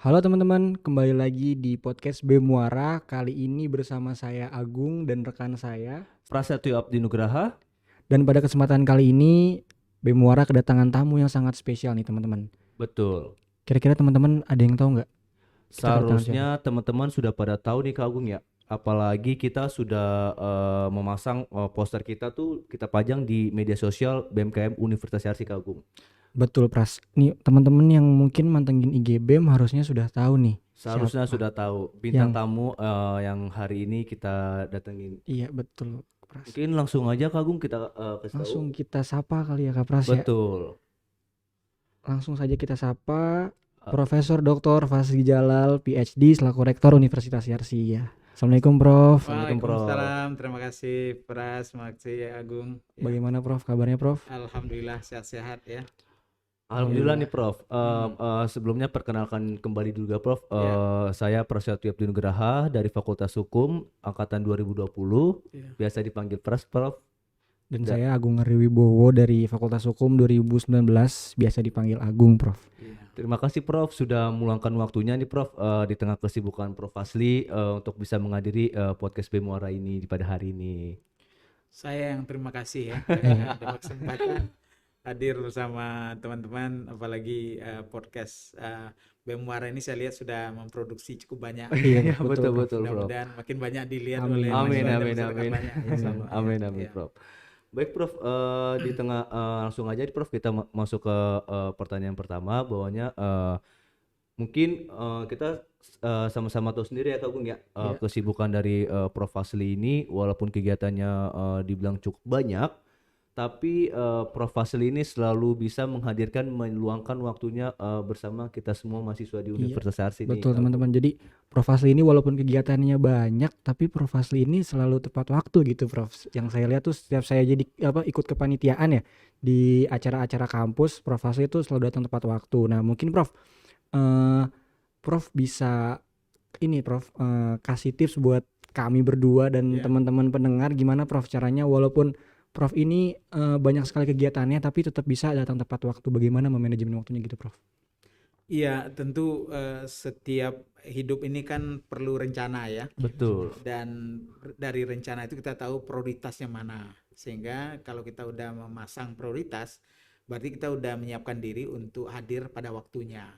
Halo teman-teman, kembali lagi di podcast Bemuara. Kali ini bersama saya Agung dan rekan saya. Prasetyo Abdi Nugraha. Dan pada kesempatan kali ini Bemuara kedatangan tamu yang sangat spesial nih teman-teman. Betul. Kira-kira teman-teman ada yang tahu nggak kita kedatangan siapa? Seharusnya teman-teman sudah pada tahu nih Kak Agung ya. Apalagi kita sudah memasang poster kita tuh kita pajang di media sosial BMKM Universitas Yarsi Kak Agung. Betul Pras. Nih teman-teman yang mungkin mantengin IG BEM harusnya sudah tahu nih Seharusnya siapa sudah tahu bintang yang tamu yang hari ini kita datengin. iya betul Pras. Mungkin langsung aja Kak Agung kita kasih tahu. Langsung kita sapa kali ya Kak Pras ya. Betul. Langsung saja kita sapa Eh, Profesor Dr. Fasri Jalal, PhD selaku Rektor Universitas Yarsi ya. Assalamualaikum Prof. Assalamualaikum Prof. Waalaikumsalam, terima kasih Pras, terima kasih Agung. Ya, Bagaimana Prof? Kabarnya Prof? alhamdulillah sehat-sehat ya. Alhamdulillah Alhamdulillah. nih Prof. Hmm, Sebelumnya perkenalkan kembali dulu Prof. ya, Saya Prasetyo Abdi Nugraha dari Fakultas Hukum angkatan 2020. ya. Biasa dipanggil Pras Prof. Dan Da- saya Agung Ngeriwibowo dari Fakultas Hukum 2019, biasa dipanggil Agung Prof. Iya. Terima kasih Prof sudah meluangkan waktunya nih Prof di tengah kesibukan Prof Fasli untuk bisa menghadiri podcast Bemuara ini pada hari ini. Saya yang terima kasih ya Iya. ada kesempatan hadir bersama teman-teman, apalagi podcast Bemuara ini saya lihat sudah memproduksi cukup banyak. Iya, Betul Prof. betul Prof. Mudah-mudahan makin banyak dilihat Amin. oleh Amin masyarakat dan amin masyarakat amin. banyak. Insyaallah, ya. Amin amin Ya. Prof. Baik Prof, di tengah langsung aja Prof kita masuk ke pertanyaan pertama bahwanya mungkin kita sama-sama tahu sendiri ya Kak Gung ya Iya. kesibukan dari Prof Fasli ini walaupun kegiatannya dibilang cukup banyak tapi Prof Fasli ini selalu bisa menghadirkan meluangkan waktunya bersama kita semua mahasiswa di Iya, Universitas Yarsi nih betul Kak Gung. teman-teman. Jadi Prof Fasli ini walaupun kegiatannya banyak, tapi Prof Fasli ini selalu tepat waktu gitu Prof. Yang saya lihat tuh setiap saya jadi ikut kepanitiaan ya di acara-acara kampus, Prof Fasli itu selalu datang tepat waktu. Nah mungkin Prof, eh, Prof bisa ini Prof kasih tips buat kami berdua dan Ya. teman-teman pendengar gimana Prof caranya walaupun Prof ini banyak sekali kegiatannya tapi tetap bisa datang tepat waktu. Bagaimana memanajemen waktunya gitu Prof? Iya, tentu setiap hidup ini kan perlu rencana ya. Betul. Dan dari rencana itu kita tahu prioritasnya mana, sehingga kalau kita udah memasang prioritas berarti kita udah menyiapkan diri untuk hadir pada waktunya.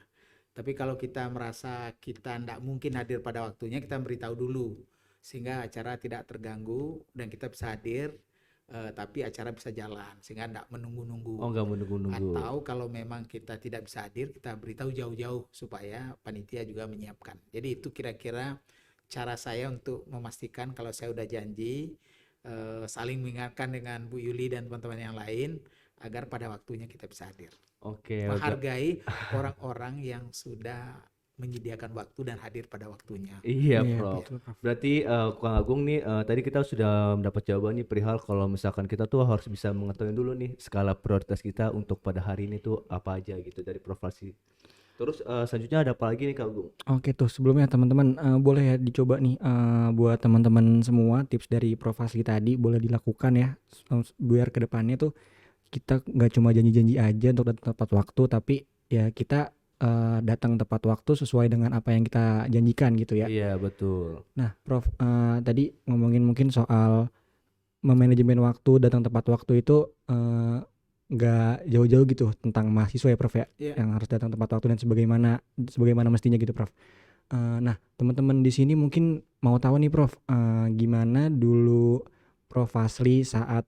Tapi kalau kita merasa kita tidak mungkin hadir pada waktunya, kita beritahu dulu sehingga acara tidak terganggu dan kita bisa hadir, tapi acara bisa jalan sehingga tidak menunggu-nunggu. Oh nggak menunggu-nunggu. Atau kalau memang kita tidak bisa hadir, kita beritahu jauh-jauh supaya panitia juga menyiapkan. Jadi itu kira-kira cara saya untuk memastikan kalau saya udah janji, saling mengingatkan dengan Bu Yuli dan teman-teman yang lain agar pada waktunya kita bisa hadir. Oke. Menghargai orang-orang yang sudah menyediakan waktu dan hadir pada waktunya. Iya Iya, Prof. betul Prof. Berarti Kang Agung nih tadi kita sudah mendapat jawaban nih perihal kalau misalkan kita tuh harus bisa mengetahui dulu nih skala prioritas kita untuk pada hari ini tuh apa aja gitu dari profesi. Terus selanjutnya ada apa lagi nih Kang Agung? Oke tuh sebelumnya teman-teman boleh ya dicoba nih buat teman-teman semua tips dari Prof Fasli tadi boleh dilakukan ya biar kedepannya tuh kita nggak cuma janji-janji aja untuk datang tepat waktu tapi ya kita datang tepat waktu sesuai dengan apa yang kita janjikan gitu ya. Iya betul. Nah Prof tadi ngomongin mungkin soal memanajemen waktu datang tepat waktu itu nggak jauh-jauh gitu tentang mahasiswa ya Prof ya Iya. yang harus datang tepat waktu dan sebagaimana mestinya gitu Prof. Nah teman-teman di sini mungkin mau tahu nih Prof gimana dulu Prof Fasli saat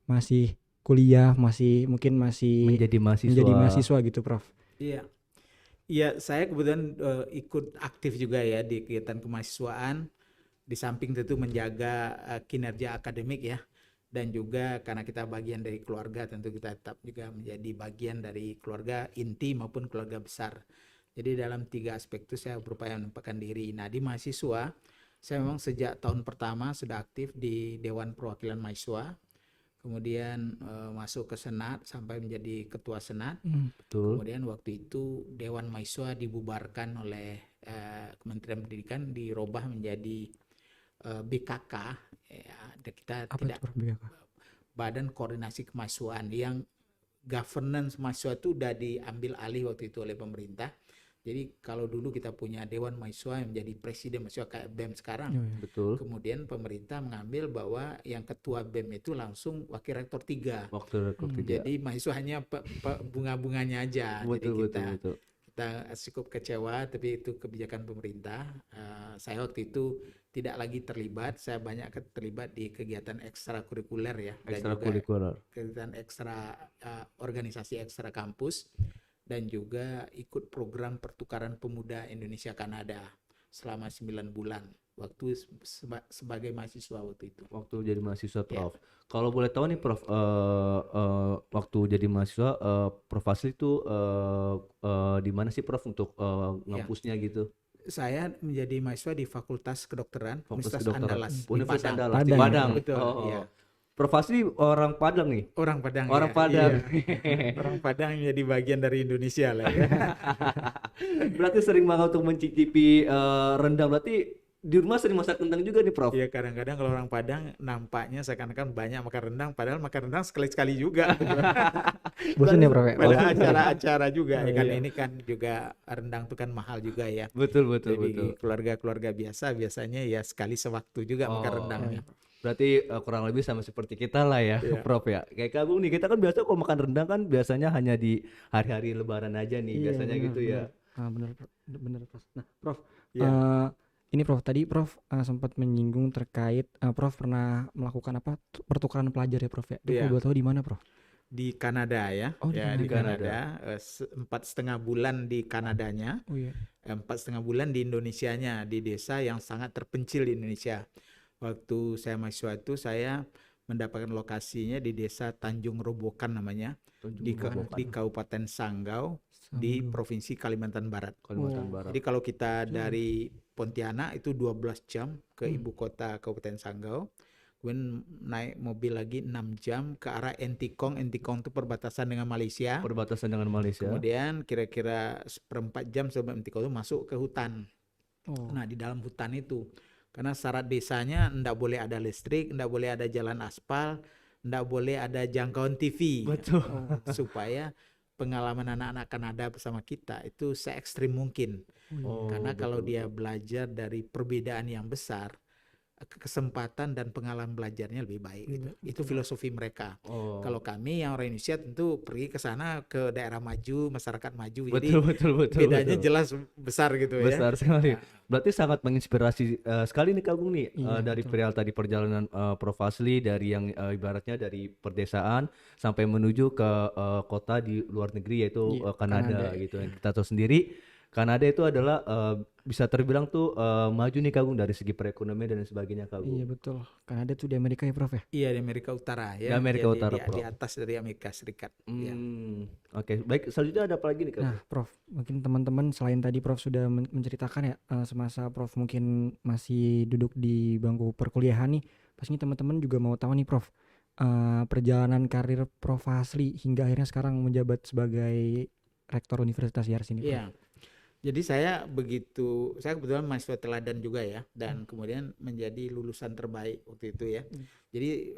masih kuliah mungkin masih Menjadi menjadi mahasiswa. mahasiswa gitu Prof. Iya. Iya, saya kebetulan ikut aktif juga ya di kegiatan kemahasiswaan, di samping tentu menjaga kinerja akademik ya, dan juga karena kita bagian dari keluarga, tentu kita tetap juga menjadi bagian dari keluarga inti maupun keluarga besar. Jadi dalam 3 aspek itu saya berupaya menempatkan diri. Nah di mahasiswa, saya memang sejak tahun pertama sudah aktif di Dewan Perwakilan Mahasiswa, kemudian masuk ke Senat sampai menjadi ketua Senat. Betul. Kemudian waktu itu Dewan Mahasiswa dibubarkan oleh Kementerian Pendidikan, dirubah menjadi BKK ya, kita Apa tidak itu Prof BKK? Badan Koordinasi Kemahasiswaan, yang governance mahasiswa itu udah diambil alih waktu itu oleh pemerintah, Jadi kalau dulu kita punya Dewan Mahasiswa yang menjadi presiden mahasiswa kayak BEM sekarang, Oh, iya. Betul. kemudian pemerintah mengambil bahwa yang ketua BEM itu langsung wakil rektor 3. Waktu rekor 3. Jadi mahasiswa hanya bunga-bunganya aja. Jadi Betul, betul, betul. kita cukup kecewa, tapi itu kebijakan pemerintah. Saya waktu itu tidak lagi terlibat, saya banyak terlibat di kegiatan ekstrakurikuler ya, dan juga Ekstrakurikuler. kegiatan organisasi ekstra kampus, dan juga ikut program pertukaran pemuda Indonesia Kanada selama 9 bulan waktu sebagai mahasiswa waktu itu. Waktu jadi mahasiswa, Ya. Prof. Kalau boleh tahu nih, Prof, waktu jadi mahasiswa, Prof Fazli itu di mana sih, Prof, untuk ngampusnya gitu? Saya menjadi mahasiswa di Fakultas Kedokteran Fakultas Universitas Kedokteran. Andalas di Universitas Padang. Andalas di Padang. Padang. Betul, Oh, iya. Prof Fazli orang Padang nih. Orang Padang. Orang ya, Padang. iya. Orang Padang menjadi bagian dari Indonesia lah ya. Berarti sering banget untuk mencicipi rendang. Berarti di rumah sering masak rendang juga nih, Prof. Iya, kadang-kadang kalau orang Padang nampaknya seakan-akan banyak makan rendang, padahal makan rendang sekali-sekali juga. Bosan ya Prof ya? Pada acara-acara juga ya kan, iya. ini kan juga rendang itu kan mahal juga ya. Betul, betul, Jadi betul. keluarga-keluarga biasanya ya sekali sewaktu juga makan Oh, rendangnya. Berarti kurang lebih sama seperti kita lah ya, Iya. Prof ya. Kayak Kak Agung nih, kita kan biasa kalau makan rendang kan biasanya hanya di hari-hari Lebaran aja nih, Iya, biasanya benar, gitu ya. benar. Benar, Prof. Nah, Prof, Iya. ini Prof tadi Prof sempat menyinggung terkait Prof pernah melakukan pertukaran pelajar ya Prof ya. Itu Iya. kalau boleh tahu di mana Prof? Di Kanada ya, Oh, di ya Kanada. di Kanada, 4,5 bulan di Kanadanya, Oh iya. 4,5 bulan di Indonesianya, di desa yang sangat terpencil di Indonesia. Waktu saya mahasiswa itu saya mendapatkan lokasinya di desa Tanjung Robokan namanya, di Kabupaten Sanggau di Provinsi Kalimantan Barat. Kalimantan Oh. Barat. Jadi kalau kita dari Pontianak itu 12 jam ke ibu kota Kabupaten Sanggau, kemudian naik mobil lagi 6 jam ke arah Entikong. Entikong itu perbatasan dengan Malaysia. Perbatasan dengan Malaysia. Kemudian kira-kira seperempat jam sebelum Entikong itu masuk ke hutan. Oh. Nah, di dalam hutan itu, karena syarat desanya enggak boleh ada listrik, enggak boleh ada jalan aspal, enggak boleh ada jangkauan TV. Betul. Supaya pengalaman anak-anak Kanada bersama kita itu se-ekstrim mungkin. Oh, Karena kalau betul, dia belajar dari perbedaan yang besar, kesempatan dan pengalaman belajarnya lebih baik gitu. Itu filosofi mereka. Oh. Kalau kami yang orang Indonesia tentu pergi ke sana, ke daerah maju, masyarakat maju. Jadi betul. bedanya betul. jelas besar gitu ya. Besar sekali. Berarti sangat menginspirasi sekali nih Kak Agung nih, Iya, dari betul. perihal tadi perjalanan Prof Fazli dari yang ibaratnya dari perdesaan sampai menuju ke kota di luar negeri yaitu Iya, Kanada Kanada, gitu. Yang kita tahu sendiri Kanada itu adalah bisa terbilang tuh maju nih Kak Agung dari segi perekonomian dan sebagainya Kak Agung. Iya betul. Kanada tuh di Amerika ya Prof ya. Iya, di Amerika Utara ya. Di Amerika Jadi Utara, di Prof. atas dari Amerika Serikat. Ya. Oke, baik. Selanjutnya ada apa lagi nih Kak Agung? Nah, Prof, mungkin teman-teman selain tadi Prof sudah menceritakan ya semasa Prof mungkin masih duduk di bangku perkuliahan nih, pastinya teman-teman juga mau tahu nih Prof, perjalanan karir Prof Fazli hingga akhirnya sekarang menjabat sebagai rektor Universitas Yars ini, Prof. Iya. Jadi saya kebetulan mahasiswa teladan juga ya, dan kemudian menjadi lulusan terbaik waktu itu ya. Jadi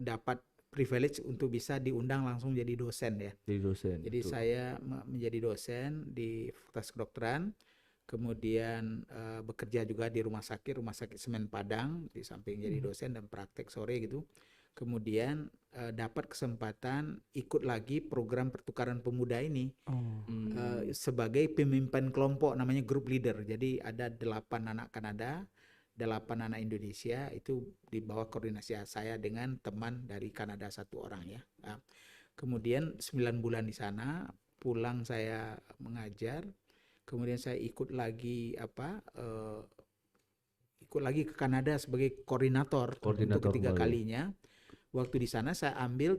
dapat privilege untuk bisa diundang langsung jadi dosen ya. Jadi dosen. Jadi betul. saya menjadi dosen di Fakultas Kedokteran, kemudian bekerja juga di Rumah Sakit Semen Padang, di samping jadi dosen dan praktek sore gitu. Kemudian dapat kesempatan ikut lagi program pertukaran pemuda ini Oh. sebagai pemimpin kelompok, namanya group leader. Jadi ada 8 anak Kanada, 8 anak Indonesia, itu di bawah koordinasi saya dengan teman dari Kanada 1 orang ya. Nah, kemudian 9 bulan di sana, pulang saya mengajar, kemudian saya ikut lagi ke Kanada sebagai koordinator untuk ketiga kembali. kalinya. Waktu di sana saya ambil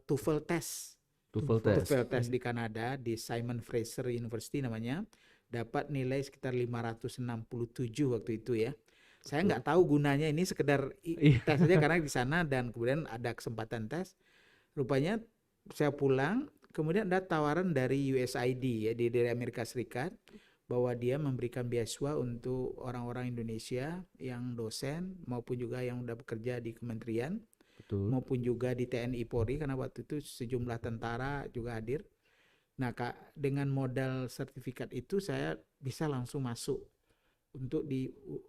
TOEFL test. TOEFL test. TOEFL test di Kanada, di Simon Fraser University namanya, dapat nilai sekitar 567 waktu itu ya. Saya nggak tahu gunanya, ini sekedar tes saja karena di sana, dan kemudian ada kesempatan tes. Rupanya saya pulang, kemudian ada tawaran dari USAID ya, dari Amerika Serikat, bahwa dia memberikan beasiswa untuk orang-orang Indonesia yang dosen maupun juga yang udah bekerja di kementerian, Betul. maupun juga di TNI Polri, karena waktu itu sejumlah tentara juga hadir. Nah, Kak, dengan modal sertifikat itu saya bisa langsung masuk untuk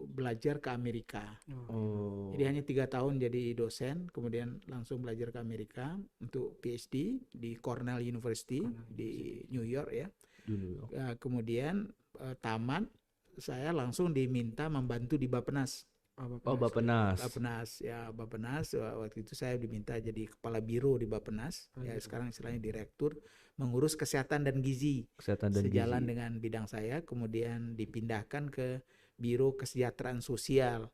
belajar ke Amerika. Oh. Jadi hanya 3 tahun jadi dosen, kemudian langsung belajar ke Amerika untuk PhD di Cornell University di New York ya. Dulu. Kemudian tamat, saya langsung diminta membantu di Bappenas. Oh, Bappenas. Bappenas waktu itu saya diminta jadi kepala biro di Bappenas. Ya sekarang istilahnya direktur mengurus kesehatan dan gizi. Kesehatan dan Sejalan gizi. dengan bidang saya, kemudian dipindahkan ke Biro Kesejahteraan Sosial.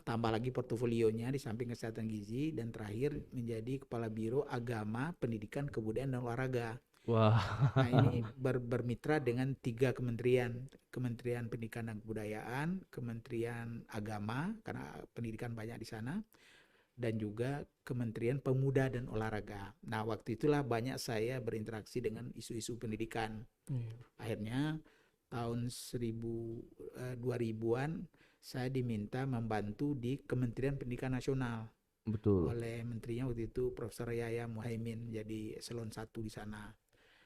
Tambah lagi portofolionya di samping kesehatan gizi, dan terakhir menjadi kepala Biro Agama, Pendidikan, Kebudayaan dan Olahraga. Wah. Nah, ini bermitra dengan 3 kementerian, Kementerian Pendidikan dan Kebudayaan, Kementerian Agama karena pendidikan banyak di sana, dan juga Kementerian Pemuda dan Olahraga. Nah, waktu itulah banyak saya berinteraksi dengan isu-isu pendidikan. Akhirnya tahun 2000-an saya diminta membantu di Kementerian Pendidikan Nasional. Betul. Oleh menterinya waktu itu Profesor Yahya Muhaimin, jadi eselon 1 di sana.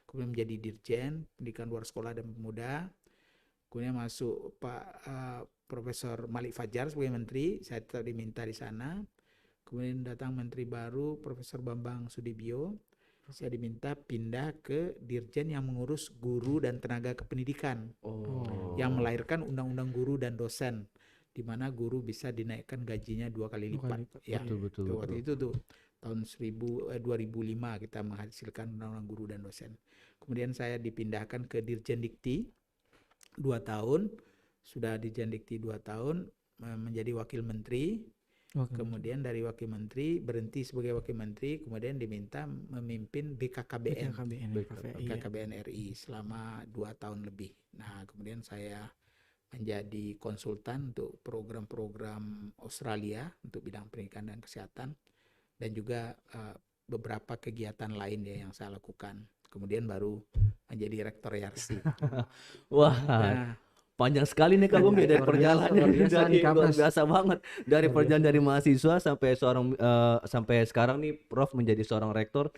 Kemudian menjadi Dirjen Pendidikan Luar Sekolah dan Pemuda. Kemudian masuk Pak Profesor Malik Fajar sebagai menteri, saya tetap diminta di sana. Kemudian datang menteri baru Profesor Bambang Sudibyo, saya diminta pindah ke Dirjen yang mengurus guru dan tenaga kependidikan, yang melahirkan Undang-Undang Guru dan Dosen, di mana guru bisa dinaikkan gajinya 2 kali lipat. Ya, Betul. waktu itu tuh tahun 2005 kita menghasilkan Undang-Undang Guru dan Dosen. Kemudian saya dipindahkan ke Dirjen Dikti 2 tahun, sudah Dirjen Dikti 2 tahun menjadi wakil menteri. Kemudian dari wakil menteri berhenti sebagai wakil menteri, kemudian diminta memimpin BKKBN RI selama 2 tahun lebih. Nah, kemudian saya menjadi konsultan untuk program-program Australia untuk bidang pendidikan dan kesehatan, dan juga beberapa kegiatan lain ya yang saya lakukan. Kemudian baru menjadi rektor YARSI. Wah. Nah, Panjang sekali nih Kak Gung ya dari perjalanan dari luar biasa banget, dari perjalanan dari mahasiswa sampai sampai sekarang nih Prof menjadi seorang rektor,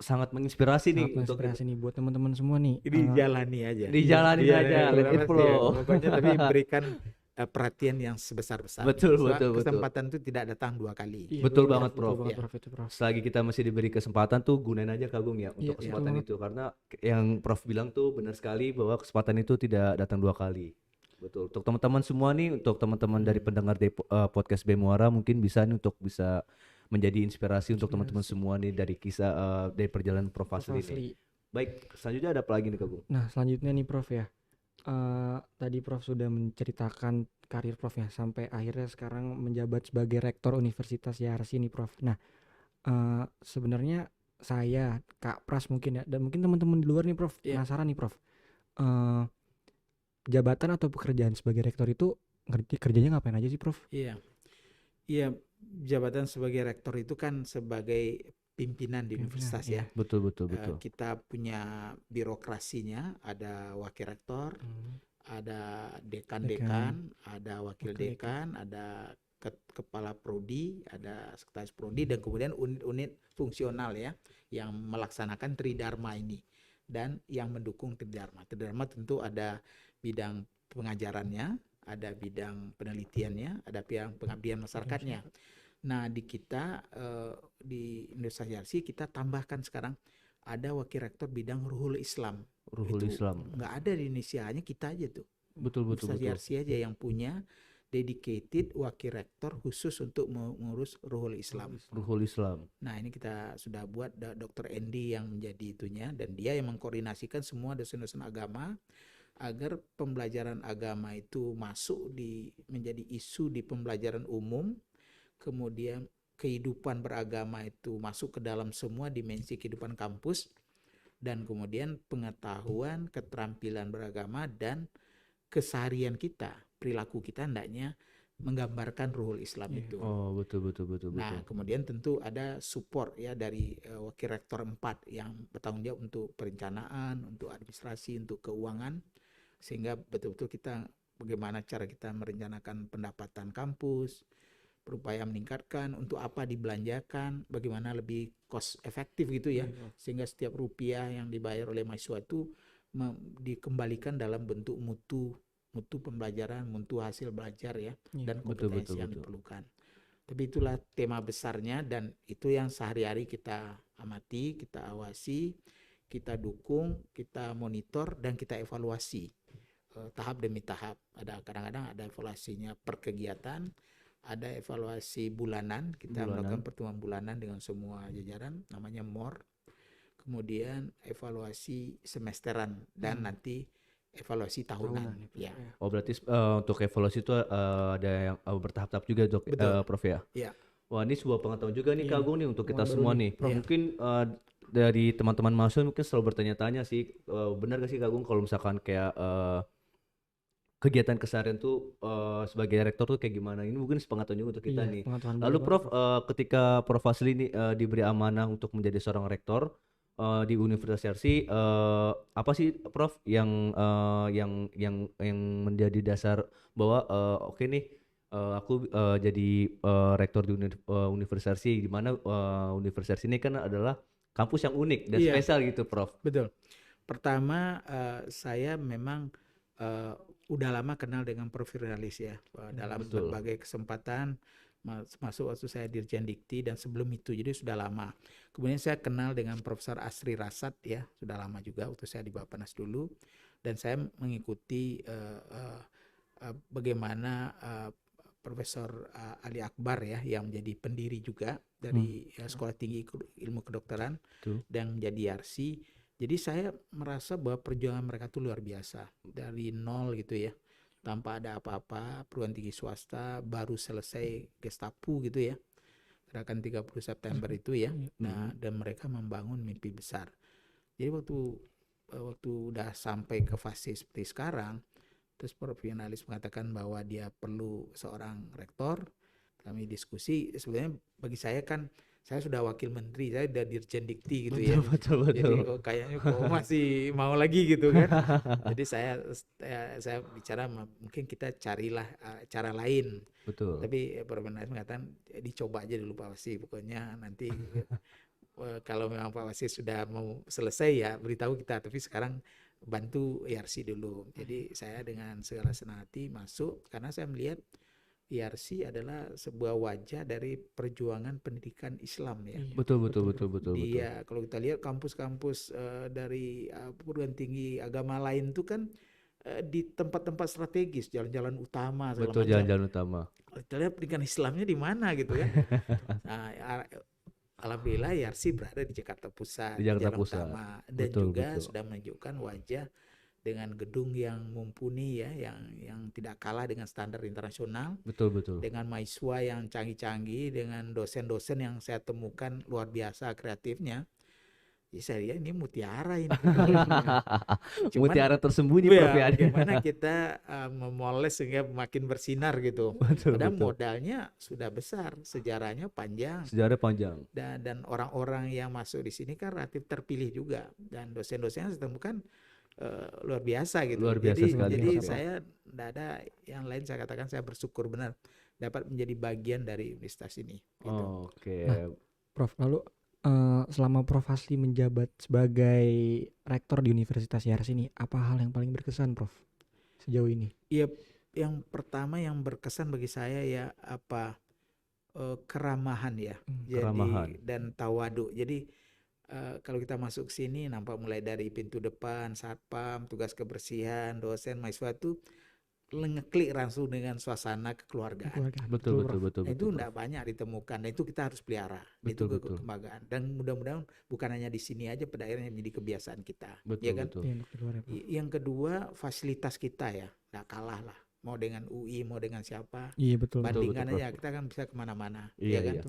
sangat menginspirasi nih untuk buat teman-teman semua nih. dijalani aja. Let it flow. Pokoknya tapi berikan perhatian yang sebesar-besarnya. Betul. Kesempatan itu tidak datang 2 kali. Betul banget Prof. Prof. Selagi kita masih diberi kesempatan tuh gunain aja Kak Gung ya untuk kesempatan itu, karena yang Prof bilang tuh benar sekali bahwa kesempatan itu tidak datang 2 kali. Betul. Untuk teman-teman semua nih, untuk teman-teman dari pendengar podcast Bemuara, mungkin bisa nih untuk bisa menjadi inspirasi untuk teman-teman semua nih dari kisah dari perjalanan Prof Fazli ini. Baik, selanjutnya ada apa lagi nih Kak Gung? Nah, selanjutnya nih Prof ya. Tadi Prof sudah menceritakan karir Prof ya, sampai akhirnya sekarang menjabat sebagai rektor Universitas YARSI nih Prof. Nah, sebenarnya saya, Kak Pras mungkin ya, dan mungkin teman-teman di luar nih Prof, penasaran nih Prof. Jabatan atau pekerjaan sebagai rektor itu kerjanya ngapain aja sih Prof? Iya, jabatan sebagai rektor itu kan sebagai pimpinan di universitas ya. Betul. Kita punya birokrasinya, ada wakil rektor, ada dekan, ada wakil dekan, ada kepala prodi, ada sekretaris prodi, dan kemudian unit-unit fungsional ya yang melaksanakan Tridharma ini dan yang mendukung Tridharma. Tridharma tentu ada bidang pengajarannya, ada bidang penelitiannya, ada bidang pengabdian masyarakatnya. Nah, di kita di Universitas YARSI kita tambahkan sekarang ada wakil rektor bidang Ruhul Islam. Nggak ada di Indonesia, hanya kita aja tuh. Betul. Universitas YARSI aja yang punya dedicated wakil rektor khusus untuk mengurus Ruhul Islam. Nah, ini kita sudah buat Dr. Andy yang menjadi itunya, dan dia yang mengkoordinasikan semua dosen-dosen agama agar pembelajaran agama itu masuk menjadi isu di pembelajaran umum. Kemudian kehidupan beragama itu masuk ke dalam semua dimensi kehidupan kampus, dan kemudian pengetahuan, keterampilan beragama dan keseharian kita, perilaku kita hendaknya menggambarkan Ruhul Islam itu. Oh, betul. Nah, kemudian tentu ada support ya dari wakil rektor 4 yang bertanggung jawab untuk perencanaan, untuk administrasi, untuk keuangan, sehingga betul-betul kita bagaimana cara kita merencanakan pendapatan kampus, berupaya meningkatkan untuk apa dibelanjakan, bagaimana lebih cost efektif gitu ya, sehingga setiap rupiah yang dibayar oleh mahasiswa itu dikembalikan dalam bentuk mutu pembelajaran, mutu hasil belajar ya, Iya. dan Betul, kompetensi betul, yang betul. diperlukan. Tapi itulah tema besarnya dan itu yang sehari-hari kita amati, kita awasi, kita dukung, kita monitor dan kita evaluasi tahap demi tahap. Ada kadang-kadang ada evaluasinya per kegiatan, ada evaluasi bulanan. Kita melakukan Bulanan. pertemuan bulanan dengan semua jajaran, namanya MOR. Kemudian evaluasi semesteran dan nanti evaluasi tahunan. Ya, Ya, Prof. Ya. Oh berarti untuk evaluasi itu ada yang bertahap-tahap juga dok, betul. Prof ya. Ya, Wah ini sebuah pengetahuan juga nih Iya Kak nih, Agung nih untuk kita pengetahuan baru semua nih. nih. Prof. Iya. Mungkin dari teman-teman mahasiswa mungkin selalu bertanya-tanya sih, benar gak sih Kak Agung kalau misalkan kayak kegiatan keseharian tuh sebagai rektor tuh kayak gimana? Ini mungkin sepengetahuan juga untuk kita Iya, nih. pengetahuan Lalu baru banget, Prof, Prof. ketika Prof Fazli ini diberi amanah untuk menjadi seorang rektor di Universitas Yarsi, apa sih Prof yang menjadi dasar bahwa oke nih aku jadi rektor di Universitas Yarsi, di mana Universitas ini kan adalah kampus yang unik dan iya, spesial gitu Prof. betul. Pertama, saya memang udah lama kenal dengan Prof. Firdaus ya, dalam Betul. berbagai kesempatan, masuk waktu saya Dirjen Dikti dan sebelum itu, jadi sudah lama. Kemudian saya kenal dengan Profesor Asri Rasad ya, sudah lama juga waktu saya di Bappenas dulu, dan saya mengikuti bagaimana Profesor Ali Akbar ya, yang menjadi pendiri juga dari Sekolah Tinggi Ilmu Kedokteran Betul. dan menjadi Yarsi. Jadi saya merasa bahwa perjuangan mereka itu luar biasa dari nol gitu ya, tanpa ada apa-apa, perguruan tinggi swasta baru selesai Gestapu gitu ya, gerakan 30 September itu ya. Nah, dan mereka membangun mimpi besar. Jadi waktu udah sampai ke fase seperti sekarang, terus Prof. Yunus mengatakan bahwa dia perlu seorang rektor. Kami diskusi, sebenarnya bagi saya kan saya sudah wakil menteri, saya udah Dirjen Dikti gitu ya. Betul. Jadi kayaknya kok masih mau lagi gitu kan. Jadi saya bicara mungkin kita carilah cara lain. Betul. Tapi Prof. Yunus mengatakan dicoba aja dulu Pak Wasi, pokoknya nanti kalau memang Pak Wasi sudah mau selesai ya beritahu kita, tapi sekarang bantu IRC dulu. Jadi saya dengan segala senang hati masuk karena saya melihat IRC adalah sebuah wajah dari perjuangan pendidikan Islam ya. Betul. Dia kalau kita lihat kampus-kampus dari perguruan tinggi agama lain itu kan di tempat-tempat strategis, jalan-jalan utama segala Betul, macam. jalan-jalan utama. Kita lihat pendidikan Islamnya di mana gitu kan. Nah, alhamdulillah IRC berada di Jakarta Pusat, Di Jakarta Jalan Pusat. Utama, dan Betul, juga betul. sudah menunjukkan wajah dengan gedung yang mumpuni ya, yang tidak kalah dengan standar internasional, Betul. dengan mahasiswa yang canggih-canggih, dengan dosen-dosen yang saya temukan luar biasa kreatifnya. Jadi saya lihat ini mutiara ini. Mutiara tersembunyi ya, Prof ya. bagaimana kita memoles sehingga makin bersinar gitu. Padahal modalnya sudah besar, sejarahnya panjang. Sejarah panjang. Dan orang-orang yang masuk di sini kan relatif terpilih juga, dan dosen-dosen yang saya temukan luar biasa gitu. Luar biasa sekali, Jadi Prof, ya. saya tidak ada yang lain, saya katakan saya bersyukur benar dapat menjadi bagian dari universitas ini. Gitu. Oke. Nah, Prof, lalu selama Prof Fazli menjabat sebagai rektor di Universitas Yarsi ini, apa hal yang paling berkesan Prof sejauh ini? Iya, yang pertama yang berkesan bagi saya ya keramahan ya, Keramahan. jadi dan tawadu. Jadi kalau kita masuk sini nampak mulai dari pintu depan, satpam, tugas kebersihan, dosen, mahasiswa itu ngeklik langsung dengan suasana kekeluargaan. Betul. Nah, itu tidak banyak ditemukan. Nah, itu kita harus pelihara. Itu kebanggaan. Dan mudah-mudahan bukan hanya di sini aja, pada akhirnya menjadi kebiasaan kita. Betul, ya kan? betul. Yang kedua, fasilitas kita ya, tidak kalah lah. Mau dengan UI, mau dengan siapa. Iya betul. Bandingkan betul, aja, kita kan bisa kemana-mana. Iya, ya kan? iya.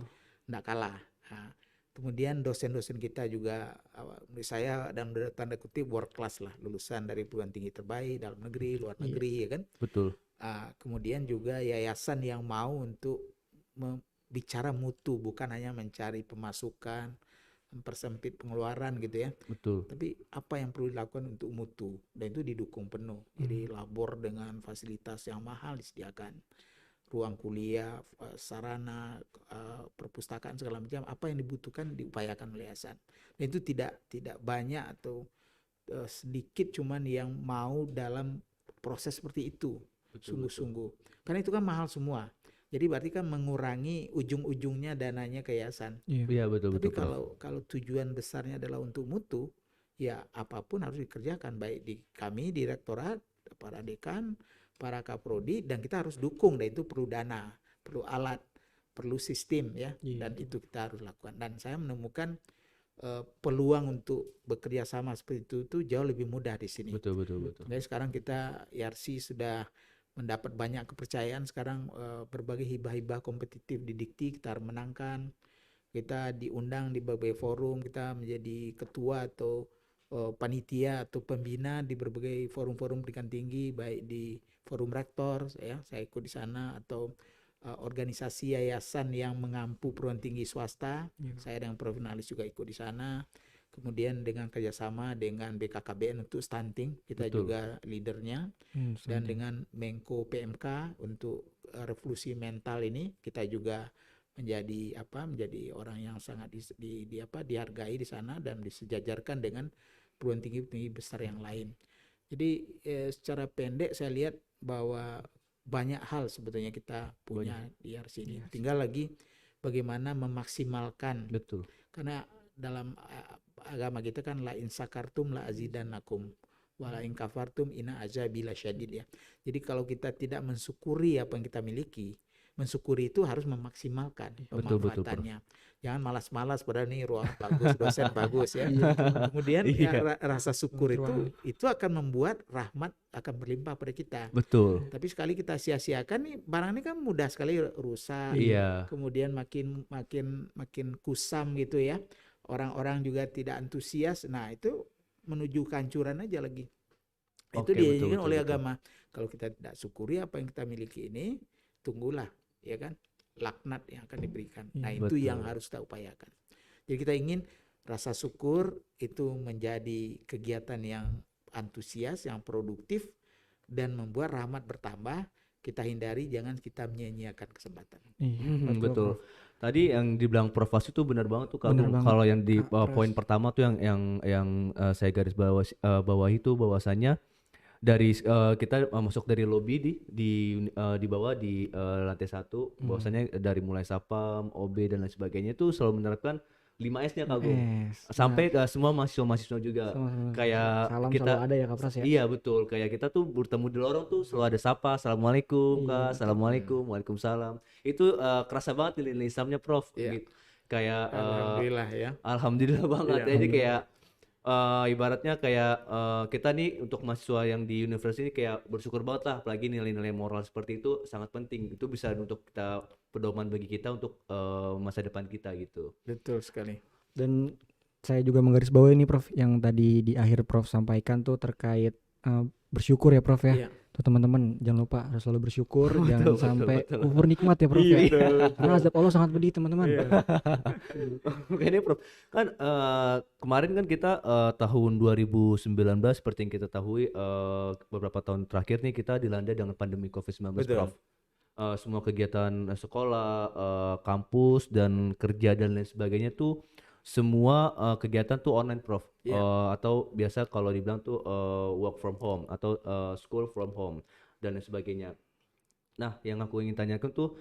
Tidak kalah. Nah, kemudian dosen-dosen kita juga, menurut saya dan tanda kutip world class lah, lulusan dari perguruan tinggi terbaik dalam negeri, luar negeri, ya kan. Betul. Kemudian juga yayasan yang mau untuk bicara mutu, bukan hanya mencari pemasukan, mempersempit pengeluaran gitu ya. Betul. Tapi apa yang perlu dilakukan untuk mutu, dan itu didukung penuh. Jadi labor dengan fasilitas yang mahal disediakan. ruang kuliah, sarana, perpustakaan segala macam, apa yang dibutuhkan diupayakan oleh yayasan. Dan itu tidak banyak atau sedikit cuman yang mau dalam proses seperti itu sungguh-sungguh. Karena itu kan mahal semua. Jadi berarti kan mengurangi ujung-ujungnya dananya ke yayasan. Iya. Iya betul Tapi betul Prof. kalau tujuan besarnya adalah untuk mutu, ya apapun harus dikerjakan, baik di kami di rektorat, para dekan, para kaprodi, dan kita harus dukung. Dan itu perlu dana, perlu alat, perlu sistem ya. Iya. Dan itu kita harus lakukan. Dan saya menemukan peluang untuk bekerja sama seperti itu jauh lebih mudah di sini. Betul. Jadi sekarang kita IRC sudah mendapat banyak kepercayaan. Sekarang berbagai hibah-hibah kompetitif di Dikti kita menangkan. Kita diundang di berbagai forum, kita menjadi ketua atau panitia atau pembina di berbagai forum-forum pendidikan tinggi, baik di forum rektor, saya ikut di sana, atau organisasi yayasan yang mengampu perguruan tinggi swasta, saya dengan Prof. Nalis juga ikut di sana. Kemudian dengan kerjasama dengan BKKBN untuk stunting, kita Betul. juga leadernya, dan dengan Menko PMK untuk revolusi mental ini, kita juga menjadi orang yang sangat dihargai di sana dan disejajarkan dengan perguruan tinggi besar yang lain. Jadi secara pendek saya lihat bahwa banyak hal sebetulnya kita punya di IRC ini. Tinggal lagi bagaimana memaksimalkan. Betul. Karena dalam agama kita kan la in sakartum la azidannakum wala in kafartum inna azabi lasyadid ya. Jadi kalau kita tidak mensyukuri apa yang kita miliki, mensyukuri itu harus memaksimalkan pemanfaatannya. Jangan malas-malas padahal nih ruang bagus, dosen bagus ya. Kemudian rasa syukur itu akan membuat rahmat akan berlimpah pada kita. Betul. Tapi sekali kita sia-siakan nih, barang ini kan mudah sekali rusak. Iya. Kemudian makin kusam gitu ya. Orang-orang juga tidak antusias. Nah, itu menuju kehancuran aja lagi. Itu diinginkan oleh agama. Kalau kita tidak syukuri apa yang kita miliki ini, tunggulah, ya kan, laknat yang akan diberikan. Nah, itu yang harus kita upayakan. Jadi kita ingin rasa syukur itu menjadi kegiatan yang antusias, yang produktif, dan membuat rahmat bertambah. Kita hindari, jangan kita menyia-nyiakan kesempatan. Betul. Tadi yang dibilang Prof. Fas itu benar banget tuh kalau yang di poin pertama tuh yang saya garis bawah itu bahwasanya dari kita masuk dari lobi di bawah di lantai 1, bahwasanya dari mulai Sapam, OB dan lain sebagainya itu selalu menerapkan 5S-nya Kak Gung. Sampai ke semua mahasiswa juga. Kayak salam kita selalu ada ya Kak Pras ya. Iya betul, kayak kita tuh bertemu di lorong tuh selalu ada sapa, assalamualaikum Kak, assalamualaikum, waalaikumsalam. Itu kerasa banget nilai Islamnya Prof. Gitu. Kayak Alhamdulillah ya. Alhamdulillah banget. Jadi kayak ibaratnya kayak kita nih untuk mahasiswa yang di universitas ini kayak bersyukur banget lah, apalagi nilai-nilai moral seperti itu sangat penting. Itu bisa untuk kita pedoman bagi kita untuk masa depan kita gitu. Betul sekali. Dan saya juga menggarisbawahi ini Prof, yang tadi di akhir Prof sampaikan tuh terkait bersyukur ya Prof ya. Iya. Tuh teman-teman jangan lupa harus selalu bersyukur, jangan sampai kufur nikmat ya Prof ya. Karena azab Allah sangat pedih teman-teman. Makanya Prof, kan kemarin kan kita tahun 2019 seperti yang kita tahu beberapa tahun terakhir nih kita dilanda dengan pandemi COVID-19 Prof. Semua kegiatan sekolah, kampus dan kerja dan lain sebagainya tuh semua kegiatan tuh online Prof. Atau biasa kalau dibilang tuh work from home atau school from home dan lain sebagainya. Nah, yang aku ingin tanyakan tuh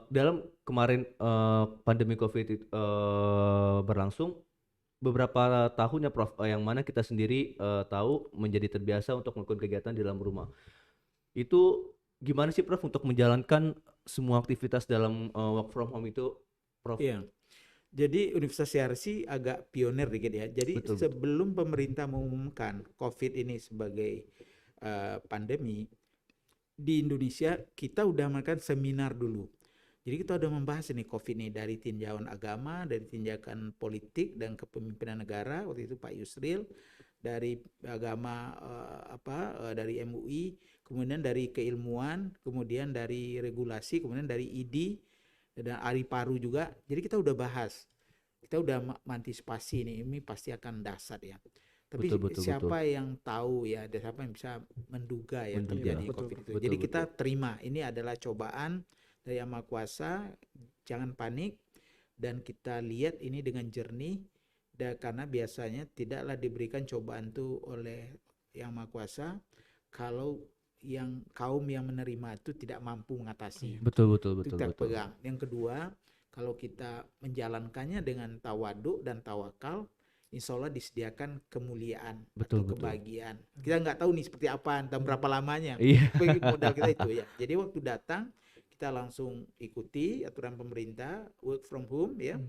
dalam kemarin pandemi COVID berlangsung beberapa tahun ya Prof, yang mana kita sendiri tahu menjadi terbiasa untuk melakukan kegiatan di dalam rumah. Itu gimana sih Prof untuk menjalankan semua aktivitas dalam work from home itu Prof? Iya. Jadi Universitas IRC agak pionir dikit ya. Jadi sebelum pemerintah mengumumkan COVID ini sebagai pandemi di Indonesia, kita udah melakukan seminar dulu. Jadi kita udah membahas ini COVID ini dari tinjauan agama, dari tinjauan politik dan kepemimpinan negara. Waktu itu Pak Yusril dari agama dari MUI, kemudian dari keilmuan, kemudian dari regulasi, kemudian dari ID dan Ari Paru juga. Jadi kita udah bahas, kita udah mengantisipasi ini pasti akan dahsyat ya. Tapi Betul, betul, betul. siapa yang tahu ya, ada siapa yang bisa menduga ya Menduga. terjadi Betul, COVID itu. betul, Jadi kita betul. terima ini adalah cobaan dari Yang Maha Kuasa, jangan panik dan kita lihat ini dengan jernih karena biasanya tidaklah diberikan cobaan itu oleh Yang Maha Kuasa kalau yang kaum yang menerima itu tidak mampu mengatasi. Betul, betul, Itu betul, kita betul. pegang. Yang kedua, kalau kita menjalankannya dengan tawaduk dan tawakal, insya Allah disediakan kemuliaan Betul, atau betul. kebahagiaan. Kita nggak tahu nih seperti apa, dan berapa lamanya. Iya. Tapi modal kita itu ya. Jadi waktu datang kita langsung ikuti aturan pemerintah, work from home ya.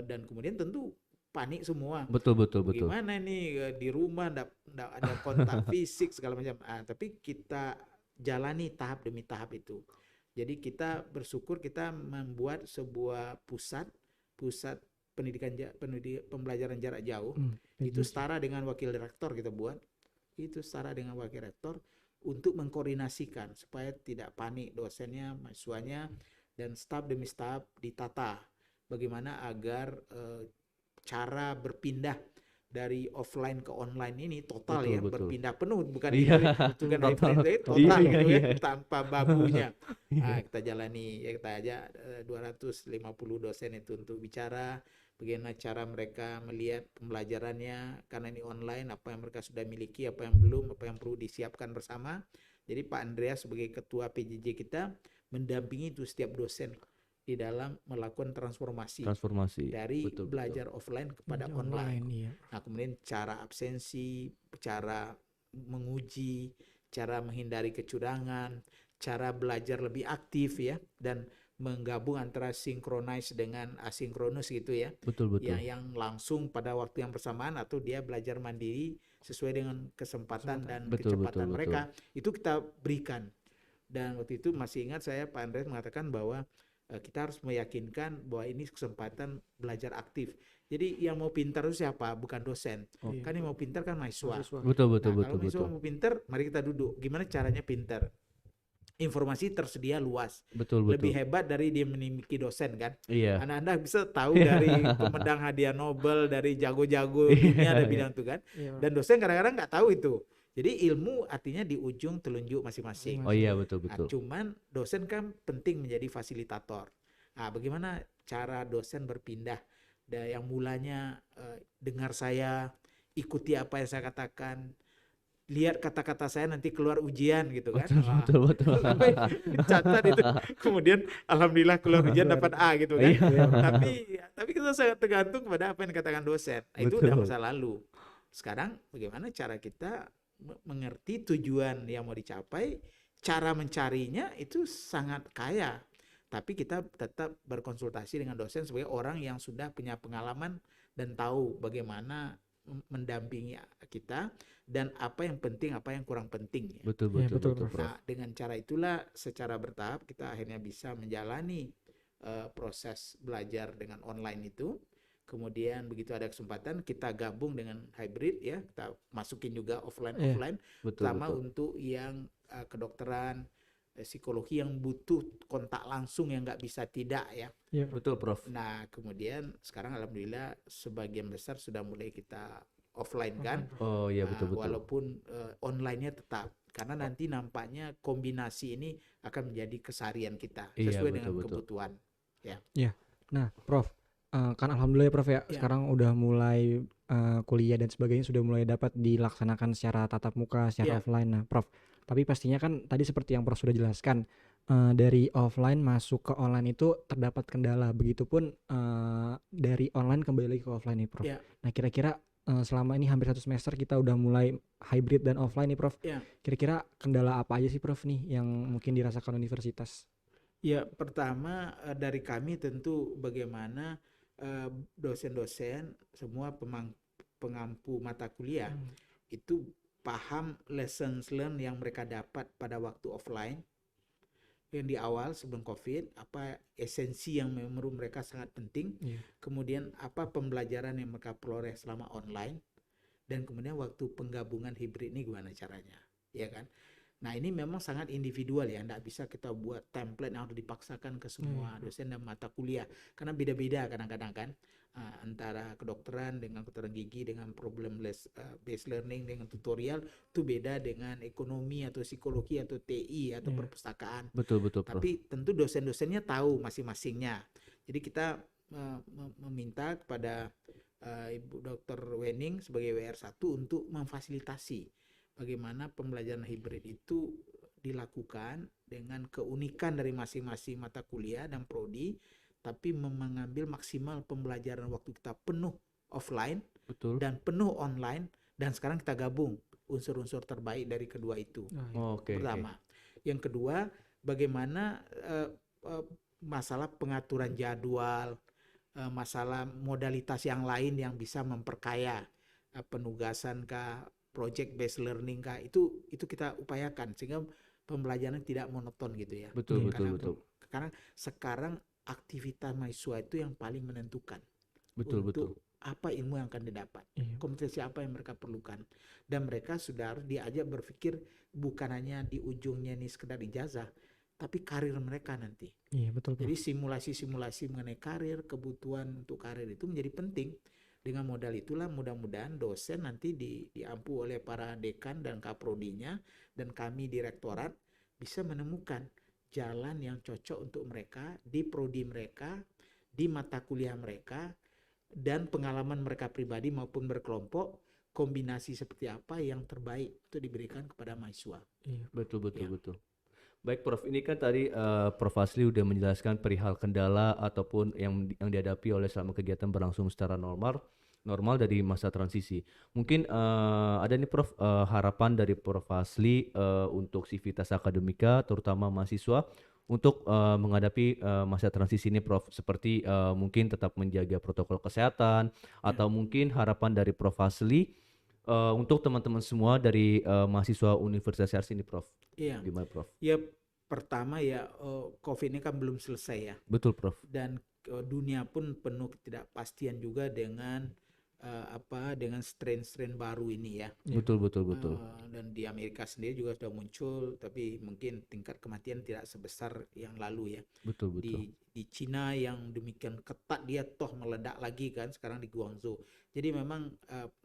Dan kemudian tentu panik semua. Betul, betul, betul. Gimana nih di rumah nggak ada kontak fisik segala macam. Tapi kita jalani tahap demi tahap itu. Jadi kita bersyukur kita membuat sebuah pusat pembelajaran jarak jauh. Itu setara dengan wakil rektor kita buat. Itu setara dengan wakil rektor untuk mengkoordinasikan supaya tidak panik dosennya, mahasiswanya, dan staf demi staf ditata. Bagaimana agar cara berpindah dari offline ke online ini total Betul, ya, betul. berpindah penuh, bukan Iya. bukan Total. hybrid, total Iya, gitu iya, ya, iya. tanpa babunya. Kita jalani ya, kita aja 250 dosen itu untuk bicara bagaimana cara mereka melihat pembelajarannya karena ini online, apa yang mereka sudah miliki, apa yang belum, apa yang perlu disiapkan bersama. Jadi Pak Andreas sebagai ketua PJJ kita mendampingi itu setiap dosen di dalam melakukan transformasi dari Betul, belajar offline kepada online. Iya. Nah, kemudian cara absensi, cara menguji, cara menghindari kecurangan, cara belajar lebih aktif ya, dan menggabung antara sinkronis dengan asinkronus gitu ya. Betul, betul. Yang langsung pada waktu yang bersamaan atau dia belajar mandiri sesuai dengan kesempatan dan Betul, kecepatan betul, mereka. Itu kita berikan. Dan waktu itu masih ingat saya Pak Andreas mengatakan bahwa kita harus meyakinkan bahwa ini kesempatan belajar aktif. Jadi yang mau pintar itu siapa? Bukan dosen. Kan yang mau pintar kan mahasiswa. Betul, betul, Nah, betul, kalau mahasiswa betul. mau pintar, mari kita duduk. Gimana caranya pintar? Informasi tersedia luas. Betul, Lebih betul. hebat dari dia memiliki dosen kan. Iya. Anda bisa tahu dari pemenang hadiah Nobel, dari jago-jago dunia ada bidang itu kan. Dan dosen kadang-kadang nggak tahu itu. Jadi ilmu artinya di ujung telunjuk masing-masing. Oh iya, betul, Nah, betul. cuman dosen kan penting menjadi fasilitator. Nah, bagaimana cara dosen berpindah dari yang mulanya dengar saya, ikuti apa yang saya katakan, lihat kata-kata saya nanti keluar ujian gitu kan. Betul, betul, betul. Catat itu. Kemudian alhamdulillah keluar ujian dapat A gitu kan. Iya. Tapi kita sangat tergantung kepada apa yang dikatakan dosen. Nah, itu Betul. udah masa lalu. Sekarang bagaimana cara kita mengerti tujuan yang mau dicapai, cara mencarinya itu sangat kaya. Tapi kita tetap berkonsultasi dengan dosen sebagai orang yang sudah punya pengalaman dan tahu bagaimana mendampingi kita dan apa yang penting, apa yang kurang penting. Betul, Iya, betul, betul, betul, Prof. Prof. Nah, dengan cara itulah secara bertahap kita akhirnya bisa menjalani proses belajar dengan online itu. Kemudian begitu ada kesempatan kita gabung dengan hybrid ya, kita masukin juga offline, Betul, terutama betul. untuk yang kedokteran, psikologi yang butuh kontak langsung yang nggak bisa tidak ya. Betul, Prof. Nah, kemudian sekarang alhamdulillah sebagian besar sudah mulai kita offline kan. Oh iya, betul, betul. Walaupun online-nya tetap. Karena nanti nampaknya kombinasi ini akan menjadi keseharian kita Iya, sesuai betul, dengan betul. kebutuhan. Nah, Prof, kan alhamdulillah ya Prof ya, sekarang udah mulai kuliah dan sebagainya sudah mulai dapat dilaksanakan secara tatap muka, secara offline. Nah, Prof, tapi pastinya kan tadi seperti yang Prof sudah jelaskan, dari offline masuk ke online itu terdapat kendala. Begitupun dari online kembali lagi ke offline nih, Prof. Iya. Nah, kira-kira selama ini hampir 1 semester kita udah mulai hybrid dan offline nih, Prof. Iya. Kira-kira kendala apa aja sih, Prof nih yang mungkin dirasakan universitas? Ya, pertama dari kami tentu bagaimana dosen-dosen semua pengampu mata kuliah itu paham lessons learned yang mereka dapat pada waktu offline yang di awal sebelum COVID, apa esensi yang menurut mereka sangat penting, kemudian apa pembelajaran yang mereka peroleh selama online, dan kemudian waktu penggabungan hibrid ini gimana caranya, ya kan? Nah, ini memang sangat individual ya, nggak bisa kita buat template yang harus dipaksakan ke semua dosen dan mata kuliah, karena beda-beda kadang-kadang kan. Antara kedokteran dengan kedokteran gigi dengan problem based learning dengan tutorial itu beda dengan ekonomi atau psikologi atau TI atau perpustakaan. Betul Prof. Tapi tentu dosen-dosennya tahu masing-masingnya. Jadi kita meminta kepada Ibu Dr. Wening sebagai WR1 untuk memfasilitasi bagaimana pembelajaran hibrid itu dilakukan dengan keunikan dari masing-masing mata kuliah dan prodi, tapi mengambil maksimal pembelajaran waktu kita penuh offline Betul. dan penuh online, dan sekarang kita gabung unsur-unsur terbaik dari kedua itu. Oke. Pertama. Yang kedua, bagaimana masalah pengaturan jadwal, masalah modalitas yang lain yang bisa memperkaya penugasan kah, project based learning kah, itu kita upayakan sehingga pembelajaran tidak monoton gitu ya. Betul. Karena sekarang aktivitas mahasiswa itu yang paling menentukan Betul. apa ilmu yang akan didapat, kompetensi apa yang mereka perlukan, dan mereka sudah harus diajak berpikir bukan hanya di ujungnya ini sekedar ijazah, tapi karir mereka nanti. Iya, betul. Jadi simulasi-simulasi mengenai karir, kebutuhan untuk karir itu menjadi penting. Dengan modal itulah mudah-mudahan dosen nanti diampu oleh para dekan dan kaprodinya dan kami direktorat bisa menemukan jalan yang cocok untuk mereka di prodi mereka, di mata kuliah mereka, dan pengalaman mereka pribadi maupun berkelompok, kombinasi seperti apa yang terbaik itu diberikan kepada mahasiswa. Betul. Baik Prof, ini kan tadi Prof Fazli udah menjelaskan perihal kendala ataupun yang dihadapi oleh selama kegiatan berlangsung secara normal dari masa transisi. Mungkin ada nih Prof harapan dari Prof Fazli untuk Civitas Akademika terutama mahasiswa untuk menghadapi masa transisi ini Prof, seperti mungkin tetap menjaga protokol kesehatan atau mungkin harapan dari Prof Fazli untuk teman-teman semua dari mahasiswa Universitas Syarsi ini Prof. Iya. Gimana Prof? Ya, pertama ya COVID ini kan belum selesai ya. Betul Prof. Dan dunia pun penuh ketidakpastian juga dengan dengan strain-strain baru ini ya. Betul. Dan di Amerika sendiri juga sudah muncul, tapi mungkin tingkat kematian tidak sebesar yang lalu ya. Betul. Di Cina yang demikian ketat dia toh meledak lagi kan sekarang di Guangzhou. Jadi memang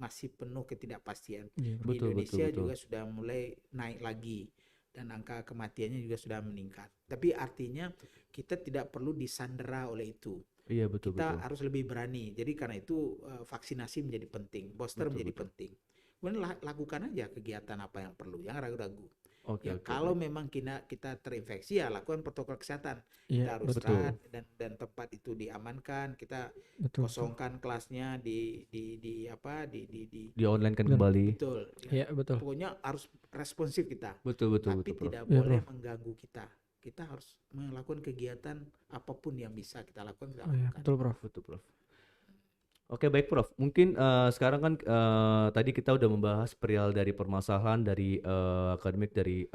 masih penuh ketidakpastian. Di Indonesia juga sudah mulai naik lagi dan angka kematiannya juga sudah meningkat. Tapi artinya kita tidak perlu disandera oleh itu. Iya betul. Kita harus lebih berani. Jadi karena itu vaksinasi menjadi penting, booster menjadi penting. Kemudian lakukan aja kegiatan apa yang perlu, jangan ragu-ragu. Kalau memang kita terinfeksi ya lakukan protokol kesehatan. Kita harus istirahat dan tempat itu diamankan. Kita kosongkan kelasnya di online kan kembali. Betul. Iya, betul. Pokoknya harus responsif kita. Betul. Tapi tidak boleh mengganggu kita. Kita harus melakukan kegiatan apapun yang bisa kita lakukan. Betul Prof. Oke baik Prof. Mungkin sekarang kan tadi kita udah membahas perihal dari permasalahan dari akademik dari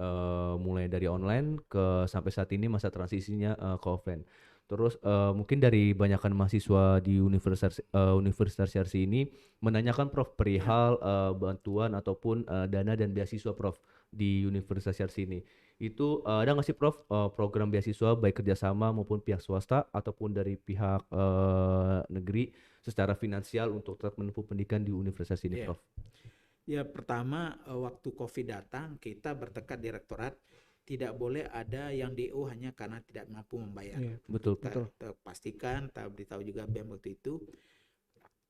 mulai dari online ke sampai saat ini masa transisinya ke offline. Terus mungkin dari banyakkan mahasiswa di Universitas Syarsi ini menanyakan Prof perihal bantuan ataupun dana dan beasiswa Prof di Universitas Syarsi ini. Itu ada nggak sih Prof program beasiswa baik kerjasama maupun pihak swasta ataupun dari pihak negeri secara finansial untuk tetap menempuh pendidikan di universitas ini Prof? Ya pertama waktu COVID datang kita bertekad direktorat tidak boleh ada yang DO hanya karena tidak mampu membayar. Betul. Kita pastikan, kita beritahu juga BEM waktu itu,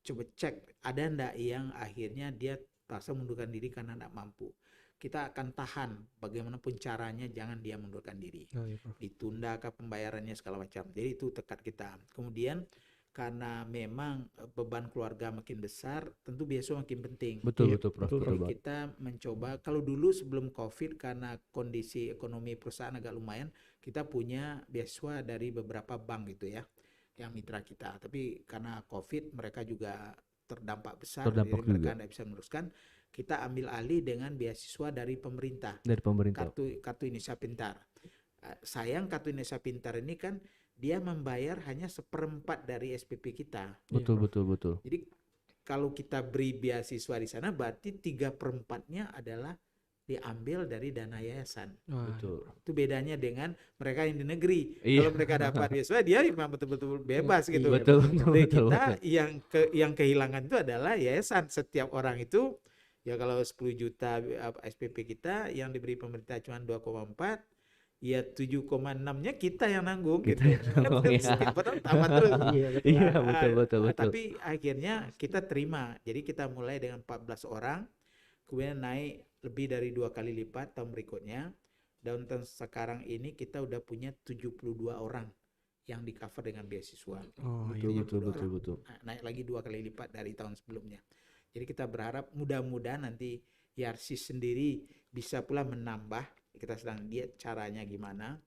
coba cek ada ndak yang akhirnya dia terpaksa mundurkan diri karena tidak mampu. Kita akan tahan bagaimanapun caranya, jangan dia mundurkan diri. Ditunda ke pembayarannya segala macam. Jadi itu tekad kita. Kemudian karena memang beban keluarga makin besar, tentu beasiswa makin penting. Betul Prof. Jadi kita mencoba, kalau dulu sebelum COVID karena kondisi ekonomi perusahaan agak lumayan, kita punya beasiswa dari beberapa bank gitu ya, yang mitra kita. Tapi karena COVID mereka juga terdampak besar, jadi mereka tidak bisa meneruskan. Kita ambil alih dengan beasiswa dari pemerintah. Kartu Indonesia Pintar. Sayang kartu Indonesia Pintar ini kan dia membayar hanya 1/4 dari SPP kita. Betul. Jadi kalau kita beri beasiswa di sana berarti 3/4-nya adalah diambil dari dana yayasan. Wah, Betul. Itu bedanya dengan mereka yang di negeri. Iya. Kalau mereka dapat beasiswa, dia memang betul-betul bebas gitu. Betul, betul, Tapi betul, kita betul. yang kehilangan itu adalah yayasan. Setiap orang itu, ya kalau 10 juta SPP kita yang diberi pemerintah cuma 2,4, ya 7,6-nya kita yang nanggung Kita gitu. yang nanggung, ya. Setiap orang tambah terus. iya betul. Iya, Ah, betul, betul, betul. Tapi akhirnya kita terima. Jadi kita mulai dengan 14 orang, kemudian naik lebih dari 2 kali lipat tahun berikutnya. Dan tahun sekarang ini kita udah punya 72 orang yang di cover dengan beasiswa. Oh Betul, iya. betul, 72 betul, orang. betul. Nah, naik lagi 2 kali lipat dari tahun sebelumnya. Jadi kita berharap mudah-mudahan nanti YARSIS sendiri bisa pula menambah. Kita sedang lihat caranya gimana.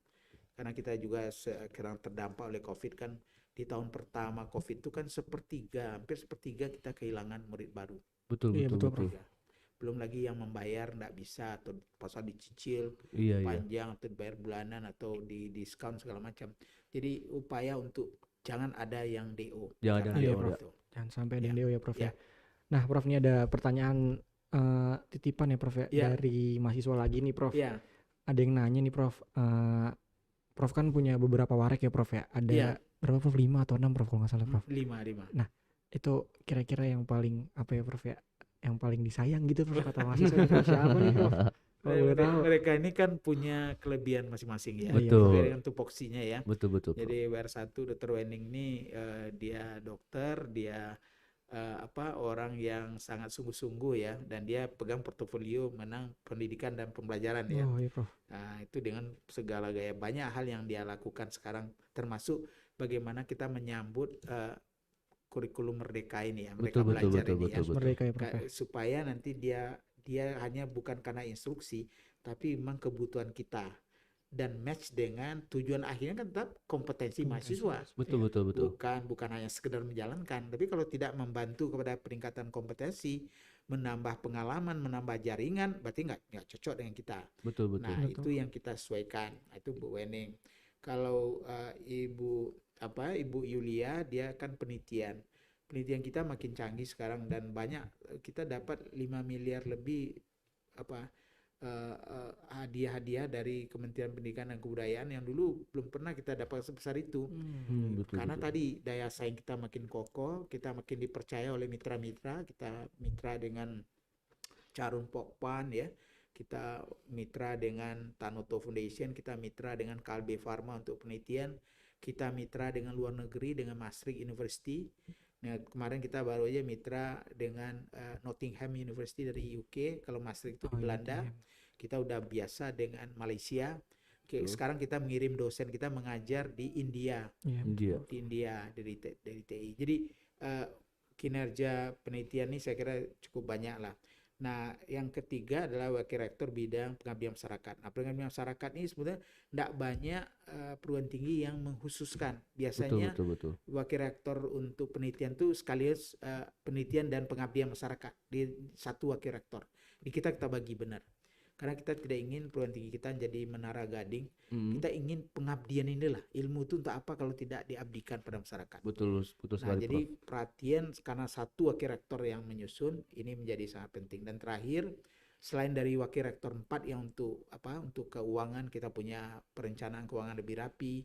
Karena kita juga sekarang terdampak oleh COVID kan. Di tahun pertama COVID itu kan hampir sepertiga kita kehilangan murid baru. Betul, Iya, betul, betul, betul. Belum lagi yang membayar nggak bisa atau pasal dicicil Iya, iya. panjang atau dibayar bulanan atau di diskon segala macam. Jadi upaya untuk jangan ada yang DO. Jangan Karena ada yang DO DO. itu. Jangan sampai ada Ya, yang DO ya Prof ya. ya. Nah Prof, ini ada pertanyaan titipan ya Prof ya, Ya. dari mahasiswa lagi nih Prof. Ya, Ada yang nanya nih Prof, Prof kan punya beberapa warak ya Prof ya. Ada Iya. berapa Prof? 5 atau 6 Prof kalau nggak salah Prof. 5. Itu kira-kira yang paling apa ya Prof ya? Yang paling disayang gitu Prof kata mahasiswa Prof, siapa nih Prof? Kalau boleh tahu. Mereka ini kan punya kelebihan masing-masing ya. Betul. Dengan tupoksinya ya. Betul, betul, Prof. Jadi WR1 Dr. Wenning ini dia dokter, dia orang yang sangat sungguh-sungguh ya, dan dia pegang portofolio menang pendidikan dan pembelajaran ya. Oh iya Prof. Nah, itu dengan segala gaya banyak hal yang dia lakukan sekarang, termasuk bagaimana kita menyambut kurikulum merdeka ini ya, mereka Betul, betul, belajar betul, ini ya. betul. Merdeka ya Prof ya. Supaya nanti dia hanya bukan karena instruksi, tapi memang kebutuhan kita dan match dengan tujuan akhirnya kan tetap kompetensi mahasiswa. Betul, betul, betul. Bukan hanya sekedar menjalankan, tapi kalau tidak membantu kepada peningkatan kompetensi, menambah pengalaman, menambah jaringan, berarti nggak cocok dengan kita. Betul, betul. Nah, itu yang kita sesuaikan. Nah, itu Bu Wening. Kalau Ibu Yulia, dia kan penelitian. Penelitian kita makin canggih sekarang dan banyak, kita dapat 5 miliar lebih hadiah-hadiah dari Kementerian Pendidikan dan Kebudayaan yang dulu belum pernah kita dapat sebesar itu. Betul, Karena betul. tadi daya saing kita makin kokoh, kita makin dipercaya oleh mitra-mitra, kita mitra dengan Carun Pokpan ya, kita mitra dengan Tanoto Foundation, kita mitra dengan Kalbe Pharma untuk penelitian, kita mitra dengan luar negeri dengan Maastricht University. Nah, kemarin kita baru aja mitra dengan Nottingham University dari UK, kalau Maastricht itu di Belanda. Kita udah biasa dengan Malaysia. Sekarang kita mengirim dosen kita mengajar di India. Iya. Iya. Dari TI. Jadi kinerja penelitian ini saya kira cukup banyak lah. Nah, yang ketiga adalah wakil rektor bidang pengabdian masyarakat. Nah, pengabdian masyarakat ini sebenarnya tidak banyak perguruan tinggi yang mengkhususkan. Biasanya Betul, betul, betul. wakil rektor untuk penelitian itu sekaligus penelitian dan pengabdian masyarakat di satu wakil rektor. Di kita bagi benar. Karena kita tidak ingin perguruan tinggi kita jadi menara gading. Kita ingin pengabdian inilah. Ilmu itu untuk apa kalau tidak diabdikan pada masyarakat. Betul, betul Nah, sekali, jadi Prof. perhatian karena satu wakil rektor yang menyusun ini menjadi sangat penting. Dan terakhir, selain dari wakil rektor 4 yang untuk keuangan, kita punya perencanaan keuangan lebih rapi,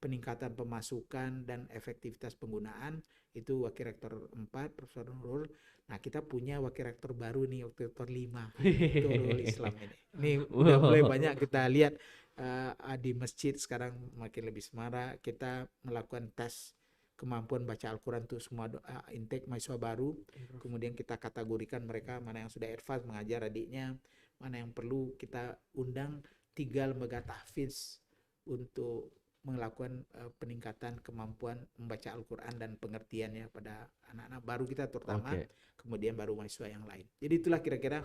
peningkatan pemasukan dan efektivitas penggunaan, itu wakil rektor 4 Profesor Nurul. Nah, kita punya wakil rektor baru nih, wakil rektor 5 Nurul Islam ini. Ini udah mulai banyak kita lihat di masjid sekarang makin lebih semarak. Kita melakukan tes kemampuan baca Al-Quran untuk semua intake mahasiswa baru. Kemudian kita kategorikan mereka mana yang sudah advance mengajar adiknya, mana yang perlu kita undang 3 lembaga tahfiz untuk melakukan peningkatan kemampuan membaca Al-Quran dan pengertiannya pada anak-anak baru kita terutama. Kemudian baru mahasiswa yang lain. Jadi itulah kira-kira.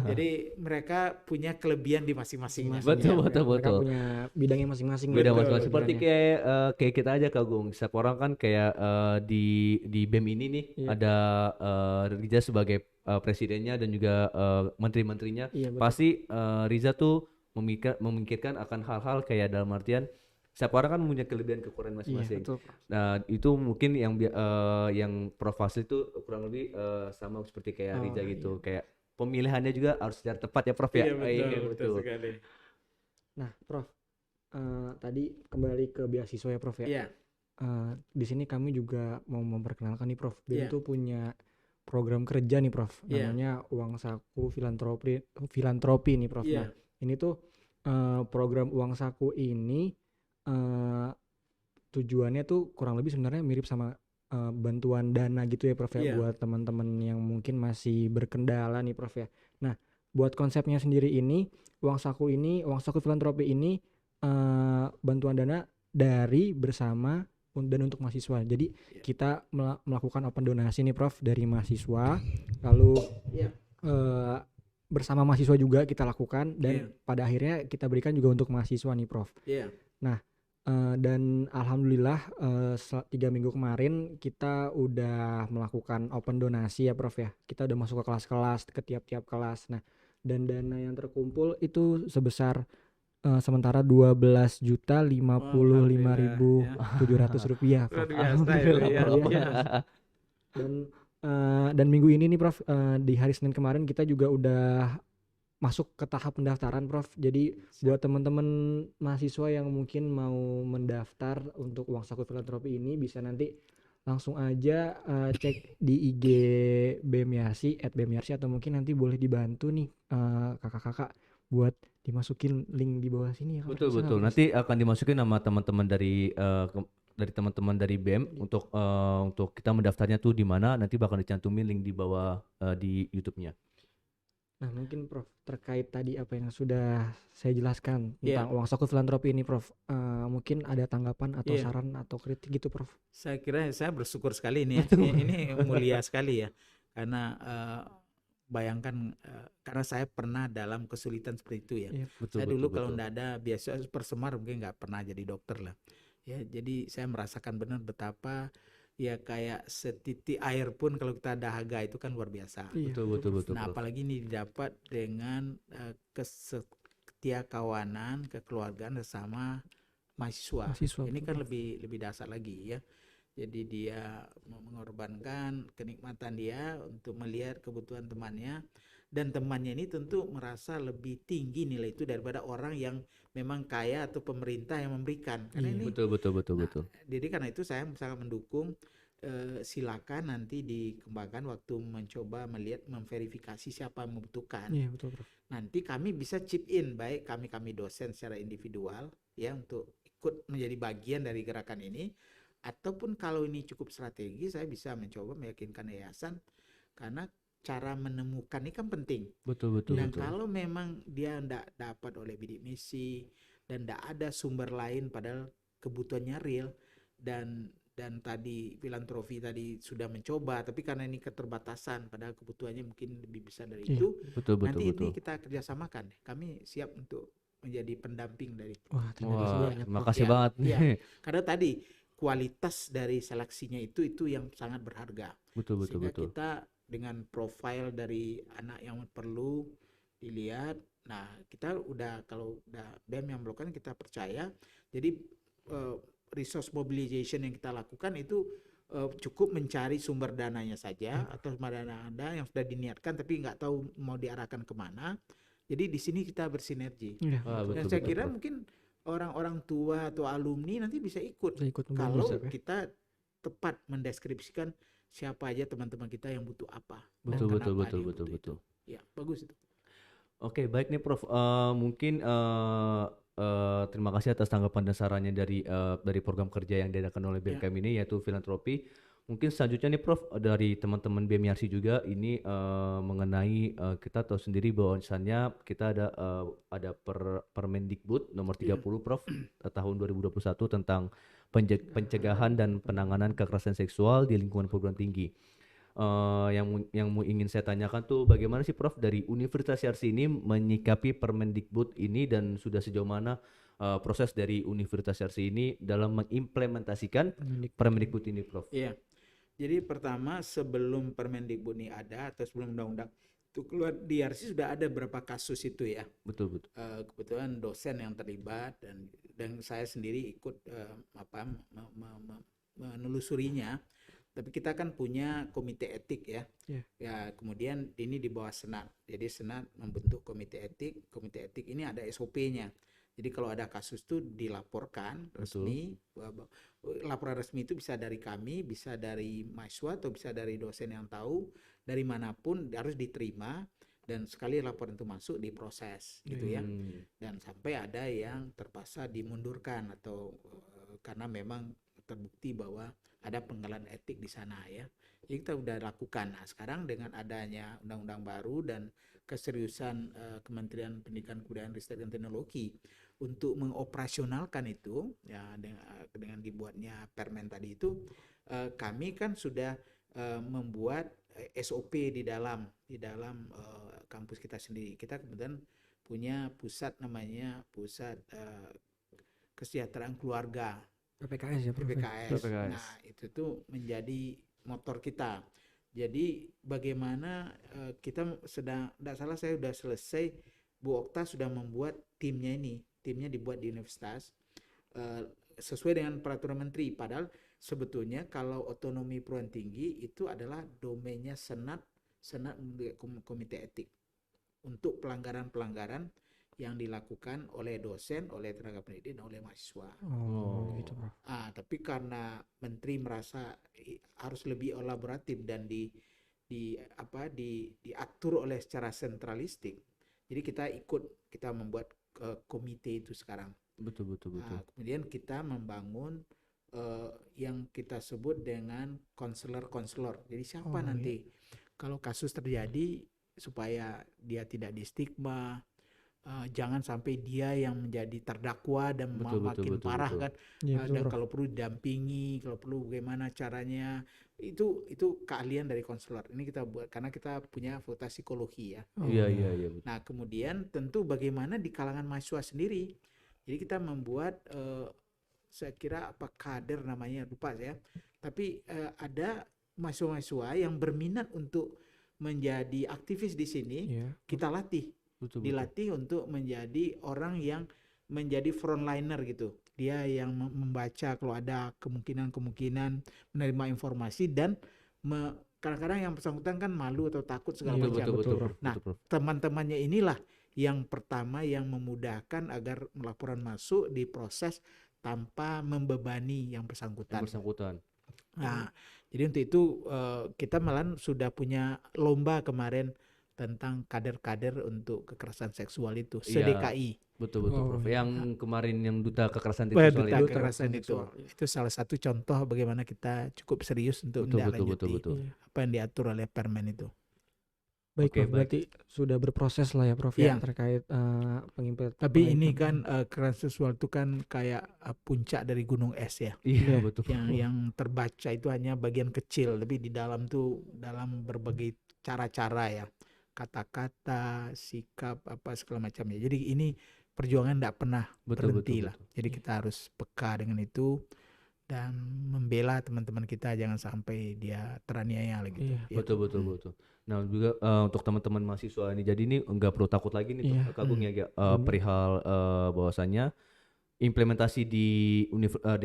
Jadi mereka punya kelebihan di masing-masingnya. Betul, betul, Mereka betul. punya bidangnya masing-masing. Beda Betul, masing-masing. Seperti pikirannya. kayak kita aja Kak Gung. Setiap orang kan kayak di BEM ini nih Iya. ada Riza sebagai presidennya dan juga menteri-menterinya. Iya, betul. Pasti Riza tuh memikirkan akan hal-hal kayak dalam artian setiap orang kan punya kelebihan kekurangan Iya, masing-masing. betul. Nah, itu mungkin yang Prof Fazli itu kurang lebih sama seperti kayak Riza gitu. Iya. Kayak pemilihannya juga harus secara tepat ya Prof ya. Iya betul, Iya, betul sekali. Nah, Prof, tadi kembali ke beasiswa ya, Prof ya. Iya, Di sini kami juga mau memperkenalkan nih, Prof. BEM Iya. tuh punya program kerja nih, Prof. Iya. Namanya Uang Saku Filantropi nih, Prof. Iya. Nah, ini tuh program Uang Saku ini eh, tujuannya tuh kurang lebih sebenarnya mirip sama bantuan dana gitu ya, Prof ya, Iya. buat teman-teman yang mungkin masih berkendala nih, Prof ya. Nah, buat konsepnya sendiri ini, Uang Saku Filantropi ini bantuan dana dari, bersama, dan untuk mahasiswa. Jadi kita melakukan open donasi nih, Prof, dari mahasiswa, lalu Iya. bersama mahasiswa juga kita lakukan, dan Iya. pada akhirnya kita berikan juga untuk mahasiswa nih, Prof. Iya. Nah, dan alhamdulillah 3 minggu kemarin kita udah melakukan open donasi ya, Prof ya. Kita udah masuk ke kelas-kelas, ke tiap-tiap kelas. Nah, dan dana yang terkumpul itu sebesar sementara 12.055.700 rupiah, Prof. Luar biasa itu Alhamdulillah, ya. Prof, ya. Dan minggu ini nih, Prof, di hari Senin kemarin kita juga udah masuk ke tahap pendaftaran, Prof. Jadi buat teman-teman mahasiswa yang mungkin mau mendaftar untuk Uang Saku Filantropi ini, bisa nanti langsung aja cek di IG BEMYARSI @BEMYARSI, atau mungkin nanti boleh dibantu nih kakak-kakak buat dimasukin link di bawah sini ya, Kak. Betul Bisa nggak, betul. Mas? Nanti akan dimasukin nama teman-teman dari teman-teman dari BEM untuk kita mendaftarnya tuh di mana, nanti bakal dicantumin link di bawah di YouTube-nya. Nah, mungkin Prof, terkait tadi apa yang sudah saya jelaskan Iya. tentang Uang Saku Filantropi ini, Prof, mungkin ada tanggapan atau Iya. saran atau kritik gitu, Prof? Saya kira saya bersyukur sekali ini ya. Ini mulia sekali ya. Karena bayangkan karena saya pernah dalam kesulitan seperti itu ya. Iya. Saya dulu kalau nggak ada beasiswa Persemar mungkin nggak pernah jadi dokter lah. Ya, jadi saya merasakan benar betapa ya kayak setitik air pun kalau kita dahaga itu kan luar biasa. Iya, Betul. Nah, Prof. apalagi ini didapat dengan ketiakawanan, kekeluargaan bersama mahasiswa. Mahasiswa, Ini kan betul. lebih dasar lagi ya. Jadi dia mengorbankan kenikmatan dia untuk melihat kebutuhan temannya, dan temannya ini tentu merasa lebih tinggi nilai itu daripada orang yang memang kaya atau pemerintah yang memberikan. Karena Iya. ini Betul. jadi karena itu saya sangat mendukung, silakan nanti dikembangkan waktu mencoba melihat memverifikasi siapa yang membutuhkan. Iya, betul, Prof. Nanti kami bisa chip in, baik kami dosen secara individual ya untuk ikut menjadi bagian dari gerakan ini, ataupun kalau ini cukup strategi saya bisa mencoba meyakinkan yayasan, karena cara menemukan ini kan penting. Betul. Dan kalau memang dia tidak dapat oleh bidik misi dan tidak ada sumber lain padahal kebutuhannya real, dan tadi filantropi tadi sudah mencoba tapi karena ini keterbatasan padahal kebutuhannya mungkin lebih besar dari Iya. itu, Betul. nanti ini kita kerjasamakan. Kami siap untuk menjadi pendamping dari itu. Wah, terima kasih Wah, banyak, Prof. makasih Ya, banget nih. ya. Karena tadi kualitas dari seleksinya itu yang sangat berharga. Betul. Sehingga kita dengan profil dari anak yang perlu dilihat. Nah, kita udah kalau udah BEM yang melakukan, kita percaya. Jadi resource mobilization yang kita lakukan itu cukup mencari sumber dananya saja, atau sumber dana Anda yang sudah diniatkan tapi nggak tahu mau diarahkan kemana. Jadi di sini kita bersinergi. Iya, Wah, Dan betul, saya betul, kira Prof. mungkin orang-orang tua atau alumni nanti bisa ikut bisa ikut kalau membantu, ya. kita tepat mendeskripsikan siapa aja teman-teman kita yang butuh apa dan Betul. kenapa dia butuh itu. Ya, bagus itu. Oke, baik nih Prof. Mungkin terima kasih atas tanggapan dan sarannya dari program kerja yang diadakan oleh BMKM ini, yaitu filantropi. Mungkin selanjutnya nih Prof, dari teman-teman BEMYARSI juga ini mengenai kita tahu sendiri bahwasannya kita ada Permendikbud nomor 30 Prof tahun 2021 tentang pencegahan dan penanganan kekerasan seksual di lingkungan perguruan tinggi. Yang ingin saya tanyakan tuh bagaimana sih Prof dari Universitas Yarsi ini menyikapi Permendikbud ini, dan sudah sejauh mana proses dari Universitas Yarsi ini dalam mengimplementasikan Permendikbud ini, Prof? Iya. Jadi pertama, sebelum Permendikbud ini ada atau sebelum undang-undang itu keluar, di Yarsi sudah ada beberapa kasus itu ya. Betul. Kebetulan dosen yang terlibat dan saya sendiri ikut menelusurinya. Tapi kita kan punya komite etik ya. Iya. Ya, kemudian ini di bawah Senat. Jadi Senat membentuk komite etik. Komite etik ini ada SOP-nya. Jadi kalau ada kasus tuh dilaporkan resmi. Laporan resmi itu bisa dari kami, bisa dari mahasiswa atau bisa dari dosen yang tahu, dari manapun harus diterima, dan sekali laporan itu masuk diproses gitu ya. Dan sampai ada yang terpaksa dimundurkan atau karena memang terbukti bahwa ada pelanggaran etik di sana ya. Jadi kita udah lakukan. Nah, sekarang dengan adanya undang-undang baru dan keseriusan Kementerian Pendidikan, Kebudayaan, Riset dan Teknologi untuk mengoperasionalkan itu ya dengan dibuatnya permen tadi itu, kami kan sudah membuat SOP di dalam kampus kita sendiri. Kita kemudian punya pusat namanya Pusat Kesejahteraan Keluarga, PPKS ya Prof. ya? PPKS. PPKS. Nah, itu tuh menjadi motor kita. Jadi bagaimana kita sedang, tidak salah saya sudah selesai, Bu Okta sudah membuat timnya ini. Timnya dibuat di universitas sesuai dengan peraturan menteri. Padahal sebetulnya kalau otonomi perguruan tinggi itu adalah domainnya Senat Komite Etik untuk pelanggaran-pelanggaran yang dilakukan oleh dosen, oleh tenaga pendidik, dan oleh mahasiswa. Oh, gitu Prof. Tapi karena menteri merasa harus lebih elaboratif dan diatur oleh secara sentralistik, jadi kita membuat komite itu sekarang. Betul. Kemudian kita membangun yang kita sebut dengan konselor. Jadi siapa nanti kalau kasus terjadi supaya dia tidak distigma, jangan sampai dia yang menjadi terdakwa dan makin parah kan. Iya, betul Dan Prof. kalau perlu didampingi, kalau perlu bagaimana caranya, itu keahlian dari konselor. Ini kita buat karena kita punya fakultas psikologi ya. Iya betul. Nah, kemudian tentu bagaimana di kalangan mahasiswa sendiri. Jadi kita membuat saya kira apa kader namanya, lupa saya. Tapi ada mahasiswa-mahasiswa yang berminat untuk menjadi aktivis di sini, Iya. kita latih. Betul. Dilatih untuk menjadi orang yang menjadi frontliner gitu. Dia yang membaca kalau ada kemungkinan menerima informasi dan kadang-kadang yang bersangkutan kan malu atau takut segala Iya, macam. betul, Prof. Nah, Betul, Prof. teman-temannya inilah yang pertama yang memudahkan agar laporan masuk diproses tanpa membebani yang bersangkutan. Nah, jadi untuk itu kita malah sudah punya lomba kemarin tentang kader-kader untuk kekerasan seksual itu, Iya. se-DKI. Betul Oh, Prof. iya. Yang kemarin yang duta kekerasan Duta seksual itu. kekerasan itu. Itu salah satu contoh bagaimana kita cukup serius untuk menindaklanjuti Betul. Iya. apa yang diatur oleh permen itu. Baik Oke, Prof, berarti sudah berproses lah ya Prof Iya. ya terkait Tapi ini kan kekerasan seksual itu kan kayak puncak dari gunung es ya. Iya, Iya. betul. Yang terbaca itu hanya bagian kecil, tapi di dalam tuh dalam berbagai cara-cara ya, kata-kata, sikap apa segala macamnya. Jadi ini perjuangan tidak pernah berhenti lah. Jadi kita harus peka dengan itu dan membela teman-teman kita jangan sampai dia teraniaya lagi. Iya. Ya. Betul. Nah juga untuk teman-teman mahasiswa ini, jadi ini nggak perlu takut lagi nih Iya. Kak Agung ya, perihal bahwasannya implementasi di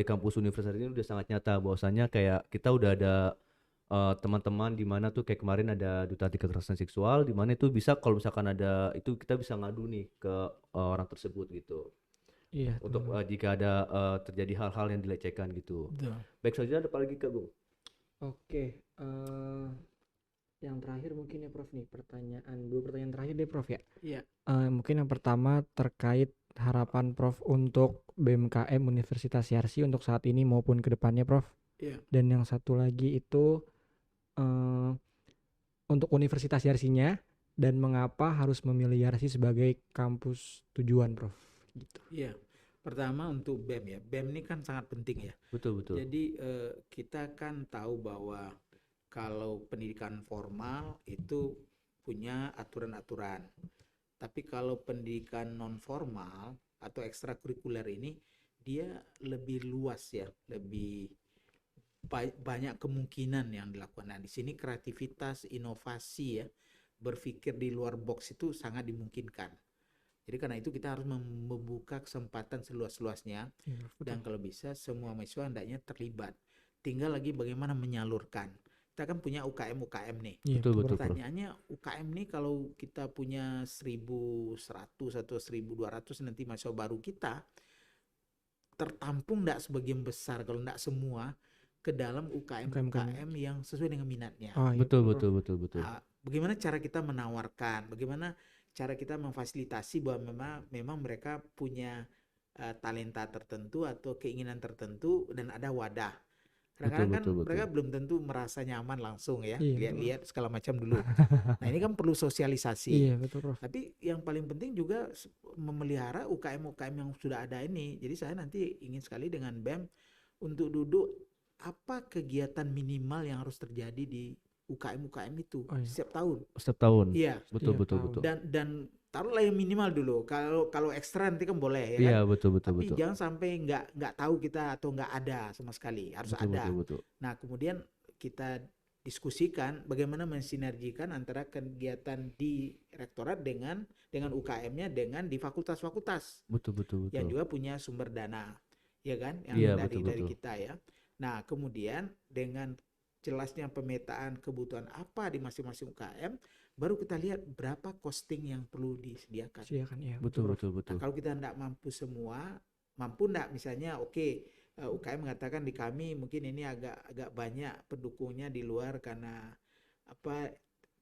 kampus universitas ini udah sangat nyata, bahwasannya kayak kita udah ada teman-teman di mana tuh kayak kemarin ada duta anti kekerasan seksual, di mana itu bisa kalau misalkan ada itu kita bisa ngadu nih ke orang tersebut gitu. Iya. Untuk jika ada terjadi hal-hal yang dilecehkan gitu. Betul. Baik saja, ada apa lagi Kak Agung? Oke, yang terakhir mungkin ya Prof nih, dua pertanyaan terakhir deh Prof ya. Iya. Mungkin yang pertama terkait harapan Prof untuk BMKM Universitas Yarsi untuk saat ini maupun ke depannya Prof. Iya. Dan yang satu lagi itu untuk Universitas Yarsinya dan mengapa harus memilih Yarsi sebagai kampus tujuan Prof. Gitu. Iya. Pertama untuk BEM ya. BEM ini kan sangat penting ya. Betul. Jadi kita kan tahu bahwa kalau pendidikan formal itu punya aturan-aturan. Tapi kalau pendidikan non formal atau ekstrakurikuler ini dia lebih luas ya, lebih banyak kemungkinan yang dilakukan. Nah, di sini kreativitas, inovasi ya, berpikir di luar box itu sangat dimungkinkan. Jadi karena itu kita harus membuka kesempatan seluas-luasnya dan kalau bisa semua mahasiswa hendaknya terlibat. tinggal lagi bagaimana menyalurkan. Kita kan punya UKM nih. Iya, Betul, betul, Prof. Pertanyaannya UKM nih kalau kita punya 1.100 atau 1.200 nanti mahasiswa baru kita tertampung enggak sebagian besar kalau enggak semua ke dalam UKM yang sesuai dengan minatnya. Oh, iya, Betul, Prof. betul, betul, betul. Nah, bagaimana cara kita menawarkan, bagaimana cara kita memfasilitasi bahwa memang mereka punya talenta tertentu atau keinginan tertentu dan ada wadah. Kadang-kadang kan betul, betul. mereka belum tentu merasa nyaman langsung ya, Iya, lihat-lihat segala macam dulu. Nah ini kan perlu sosialisasi. Iya, betul, Prof. Tapi yang paling penting juga memelihara UKM-UKM yang sudah ada ini. Jadi saya nanti ingin sekali dengan BEM untuk duduk apa kegiatan minimal yang harus terjadi di UKM-UKM itu Oh, iya. setiap tahun. Setiap tahun. Iya. Betul, Setiap betul, tahun. betul. Dan taruhlah yang minimal dulu. Kalau ekstra nanti kan boleh ya kan. Iya, betul, betul, Tapi betul. jangan sampai nggak tahu kita atau nggak ada sama sekali. Harus Betul, ada. betul, betul. Nah kemudian kita diskusikan bagaimana mensinergikan antara kegiatan di rektorat dengan UKM-nya dengan di fakultas-fakultas Betul, betul, yang betul. juga punya sumber dana, ya kan? Yang Iya, dari betul, betul. kita ya. Nah kemudian dengan jelasnya pemetaan kebutuhan apa di masing-masing UKM, baru kita lihat berapa costing yang perlu disediakan. Silakan ya. Betul, Prof. betul, betul. Nah, kalau kita tidak mampu semua, mampu enggak misalnya UKM mengatakan di kami mungkin ini agak banyak pendukungnya di luar karena apa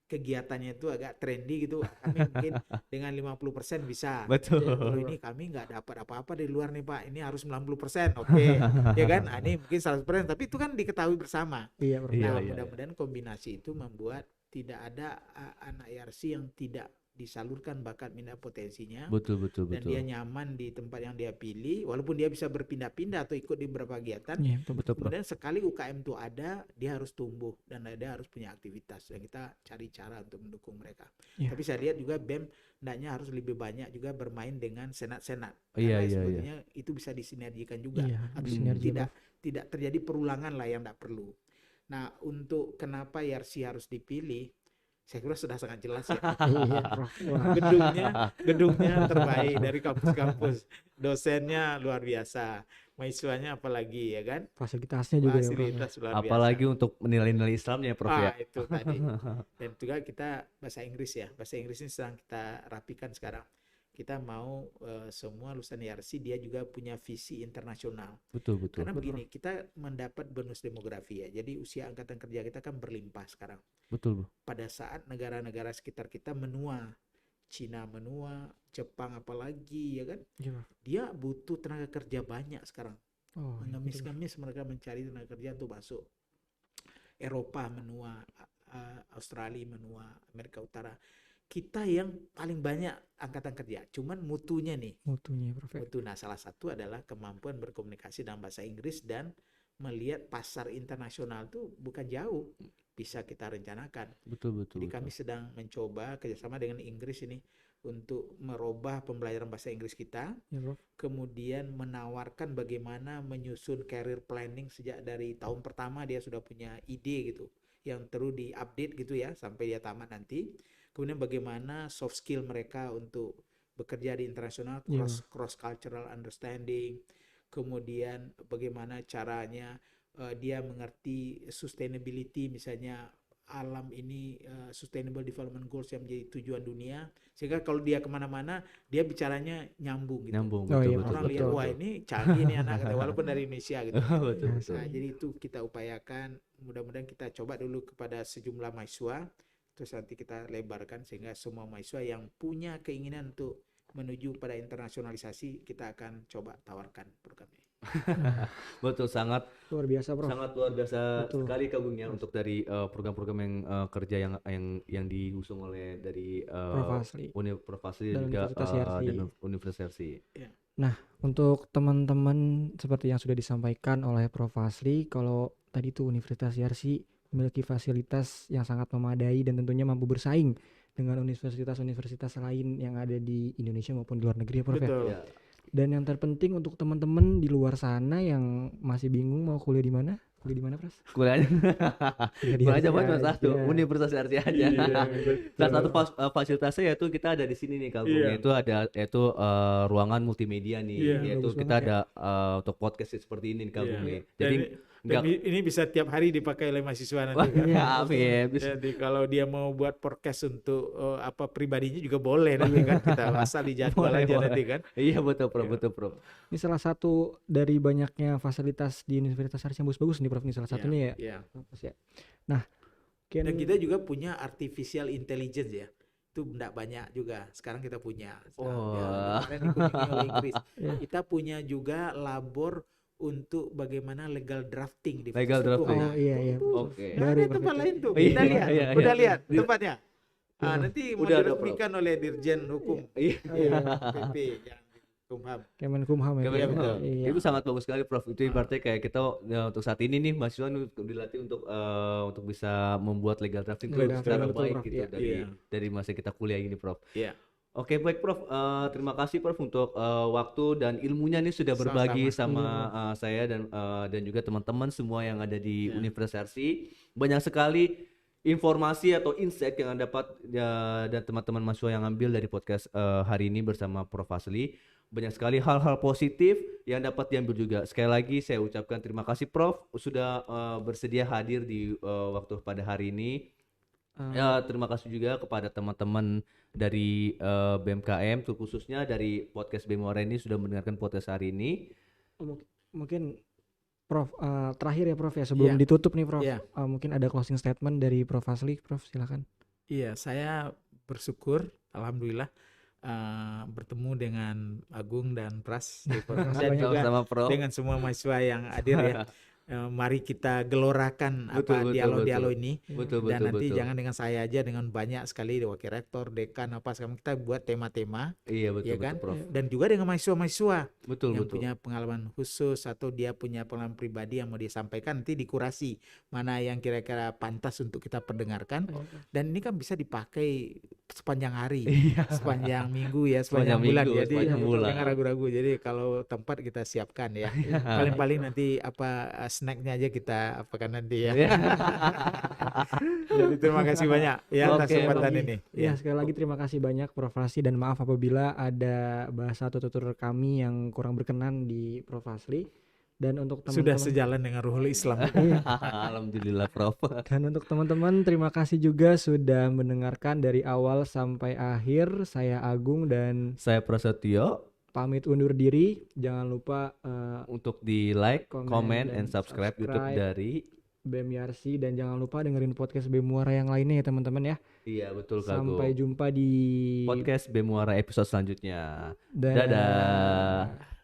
kegiatannya itu agak trendy gitu. Kami mungkin dengan 50% bisa. Betul. Kalau ini kami nggak dapat apa-apa dari luar nih Pak, ini harus 90%. Oke. Ya kan? Nah, ini mungkin 100%, tapi itu kan diketahui bersama. Iya, Prof. Iya, Nah, iya. mudah-mudahan kombinasi itu membuat tidak ada anak IRC yang tidak disalurkan bakat minat potensinya Betul, betul, dan betul. dia nyaman di tempat yang dia pilih, walaupun dia bisa berpindah-pindah atau ikut di beberapa kegiatan. Iya, betul, Betul, Prof. Kemudian sekali UKM itu ada, dia harus tumbuh dan dia harus punya aktivitas dan kita cari cara untuk mendukung mereka. Iya. Tapi saya lihat juga BEM hendaknya harus lebih banyak juga bermain dengan senat-senat. Iya, Karena iya, sebetulnya itu bisa disinergikan juga. Iya, Atau sinergi, tidak terjadi perulangan lah yang tidak perlu. Nah, untuk kenapa IRC harus dipilih, saya kira sudah sangat jelas ya. Iya, Prof. Wah, Gedungnya terbaik dari kampus-kampus, dosennya luar biasa, mahasiswanya apalagi ya kan, fasilitasnya juga ya, Prof. fasilitas luar biasa. Apalagi untuk nilai-nilai Islamnya, Prof ya. Itu tadi. Dan juga kita bahasa Inggris ya, bahasa Inggris ini sedang kita rapikan sekarang. Kita mau semua lulusan IRC dia juga punya visi internasional. Betul, betul. Karena begini, kita mendapat bonus demografi ya. Jadi usia angkatan kerja kita kan berlimpah sekarang. Betul, Bro. Pada saat negara-negara sekitar kita menua, Cina menua, Jepang apalagi ya kan, Iya, Prof. dia butuh tenaga kerja banyak sekarang. Oh, iya, betul, Prof. Mengemis-ngemis mereka mencari tenaga kerja untuk masuk. Eropa menua, Australia menua, Amerika Utara. Kita yang paling banyak angkatan kerja, cuman mutunya nih. Mutunya, Prof. Mutu. Nah, salah satu adalah kemampuan berkomunikasi dalam bahasa Inggris dan melihat pasar internasional itu bukan jauh, bisa kita rencanakan. Betul, betul. Jadi kami sedang mencoba kerjasama dengan Inggris ini untuk merubah pembelajaran bahasa Inggris kita, Ya, Prof. kemudian menawarkan bagaimana menyusun career planning sejak dari tahun pertama dia sudah punya ide gitu, yang terus diupdate gitu ya sampai dia tamat nanti. Kemudian bagaimana soft skill mereka untuk bekerja di internasional, Iya. cross cultural understanding. Kemudian bagaimana caranya dia mengerti sustainability, misalnya alam ini sustainable development goals yang menjadi tujuan dunia, sehingga kalau dia kemana-mana dia bicaranya nyambung gitu. Nyambung, Oh, betul, iya, betul, Orang betul, lihat betul. wah ini canggih nih anak kata, walaupun dari Indonesia gitu. Betul, betul. Nah, jadi itu kita upayakan, mudah-mudahan kita coba dulu kepada sejumlah mahasiswa, terus nanti kita lebarkan sehingga semua mahasiswa yang punya keinginan untuk menuju pada internasionalisasi kita akan coba tawarkan program ini. Betul, sangat Luar biasa, Prof. sangat luar biasa Betul. sekali kagumnya untuk dari program-program yang kerja yang diusung oleh dari Prof. Asli. Prof. Asli Dan juga Universitas Yarsi. dan Universitas Yarsi. Untuk teman-teman seperti yang sudah disampaikan oleh Prof. Asli, kalau tadi tuh Universitas Yarsi memiliki fasilitas yang sangat memadai dan tentunya mampu bersaing dengan universitas-universitas lain yang ada di Indonesia maupun di luar negeri ya, Prof. ya. Betul. Ya. Dan yang terpenting untuk teman-teman di luar sana yang masih bingung mau kuliah di mana? Kuliah di mana, Prof? Kuliahnya Kuliah di kuliah aja Yarsi buat cuma satu, aja. Universitas Yarsi aja. Salah satu fasilitasnya yaitu kita ada di sini nih Kak Gung, Iya. yaitu ruangan multimedia nih, Iya, yaitu bagus kita banget ada untuk podcast seperti ini nih Kak Iya. Gung nih. Dan Jadi Dan Nggak- ini bisa tiap hari dipakai oleh mahasiswa Wah, nanti kan. amin. Jadi kalau dia mau buat podcast untuk apa pribadinya juga boleh nanti kan, kita asal dijadwal Boleh, aja boleh. nanti kan. Iya betul Prof, Iya. betul Prof. Ini salah satu dari banyaknya fasilitas di Universitas Haris yang bagus-bagus nih Prof. Ini salah satunya ya. Iya. Kampus ya. Nah, mungkin Dan kita juga punya artificial intelligence ya. Itu enggak banyak juga. Sekarang kita punya. Wah. Kemarin dikunjungi oleh Inggris. Iya. Kita punya juga labor untuk bagaimana legal drafting di Legal fakultas hukum. drafting. Oh iya iya. Oke. Nggak Baru ada Prof, tempat itu. lain tuh. Iya, Udah lihat, iya, udah iya. lihat tempatnya. Nanti mau Udah ada, diresmikan oleh Dirjen Hukum Iya. PP yang di Kumham. Kemenkumham ya. Kemenkumham. betul. Iya. Itu sangat bagus sekali Prof. Itu ibaratnya kayak kita untuk saat ini nih mahasiswa dilatih untuk bisa membuat legal drafting itu Legal secara drafting, betul, baik Prof. gitu Iya. dari masa kita kuliah ini Prof. Iya. Oke baik Prof. Terima kasih Prof untuk waktu dan ilmunya nih sudah berbagi sama saya dan juga teman-teman semua yang ada di Ya. Universitas RI. Banyak sekali informasi atau insight yang Anda dapat dan teman-teman mahasiswa yang ambil dari podcast hari ini bersama Prof. Fazly. Banyak sekali hal-hal positif yang dapat diambil juga. Sekali lagi saya ucapkan terima kasih Prof. Sudah bersedia hadir di waktu pada hari ini. Ya, terima kasih juga kepada teman-teman dari BMKM khususnya dari podcast BMWara ini sudah mendengarkan podcast hari ini. Mungkin Prof, terakhir ya Prof ya sebelum Iya. ditutup nih Prof. Iya. Mungkin ada closing statement dari Prof Fazly, Prof silakan. Iya, saya bersyukur, alhamdulillah bertemu dengan Agung dan Pras di podcast dan Banyak juga sama Prof. dengan semua mahasiswa yang hadir ya. Mari kita gelorakan Betul, dialog-dialog ini. Betul Dan nanti betul. jangan dengan saya aja, dengan banyak sekali wakil rektor, dekan apa sekarang kita buat tema-tema Iya betul ya betul kan? Prof. Dan juga dengan mahasiswa-mahasiswa Betul yang betul. punya pengalaman khusus atau dia punya pengalaman pribadi yang mau disampaikan, nanti dikurasi mana yang kira-kira pantas untuk kita perdengarkan. Dan ini kan bisa dipakai sepanjang hari, sepanjang minggu ya, sepanjang bulan. minggu, Jadi sepanjang bulan. jangan ragu-ragu. Jadi kalau tempat kita siapkan ya. Paling-paling nanti apa snacknya aja kita apakan nanti ya. Jadi terima kasih banyak ya atas Oke, kesempatan Prof. ini. Ya, sekali lagi terima kasih banyak Prof Fazly dan maaf apabila ada bahasa atau tutur kami yang kurang berkenan di Prof Fazly. Dan untuk Sudah teman-teman sejalan dengan ruhul Islam. Alhamdulillah Prof. dan untuk teman-teman terima kasih juga sudah mendengarkan dari awal sampai akhir. Saya Agung dan Saya Prasetyo pamit undur diri. Jangan lupa untuk di like, Comment, comment, dan and subscribe YouTube subscribe. dari BEM Yarsi dan jangan lupa dengerin podcast BEMWara yang lainnya ya teman-teman ya. Iya betul Kak Sampai Go. jumpa di Podcast BEMWara episode selanjutnya. Dadah. Dadah.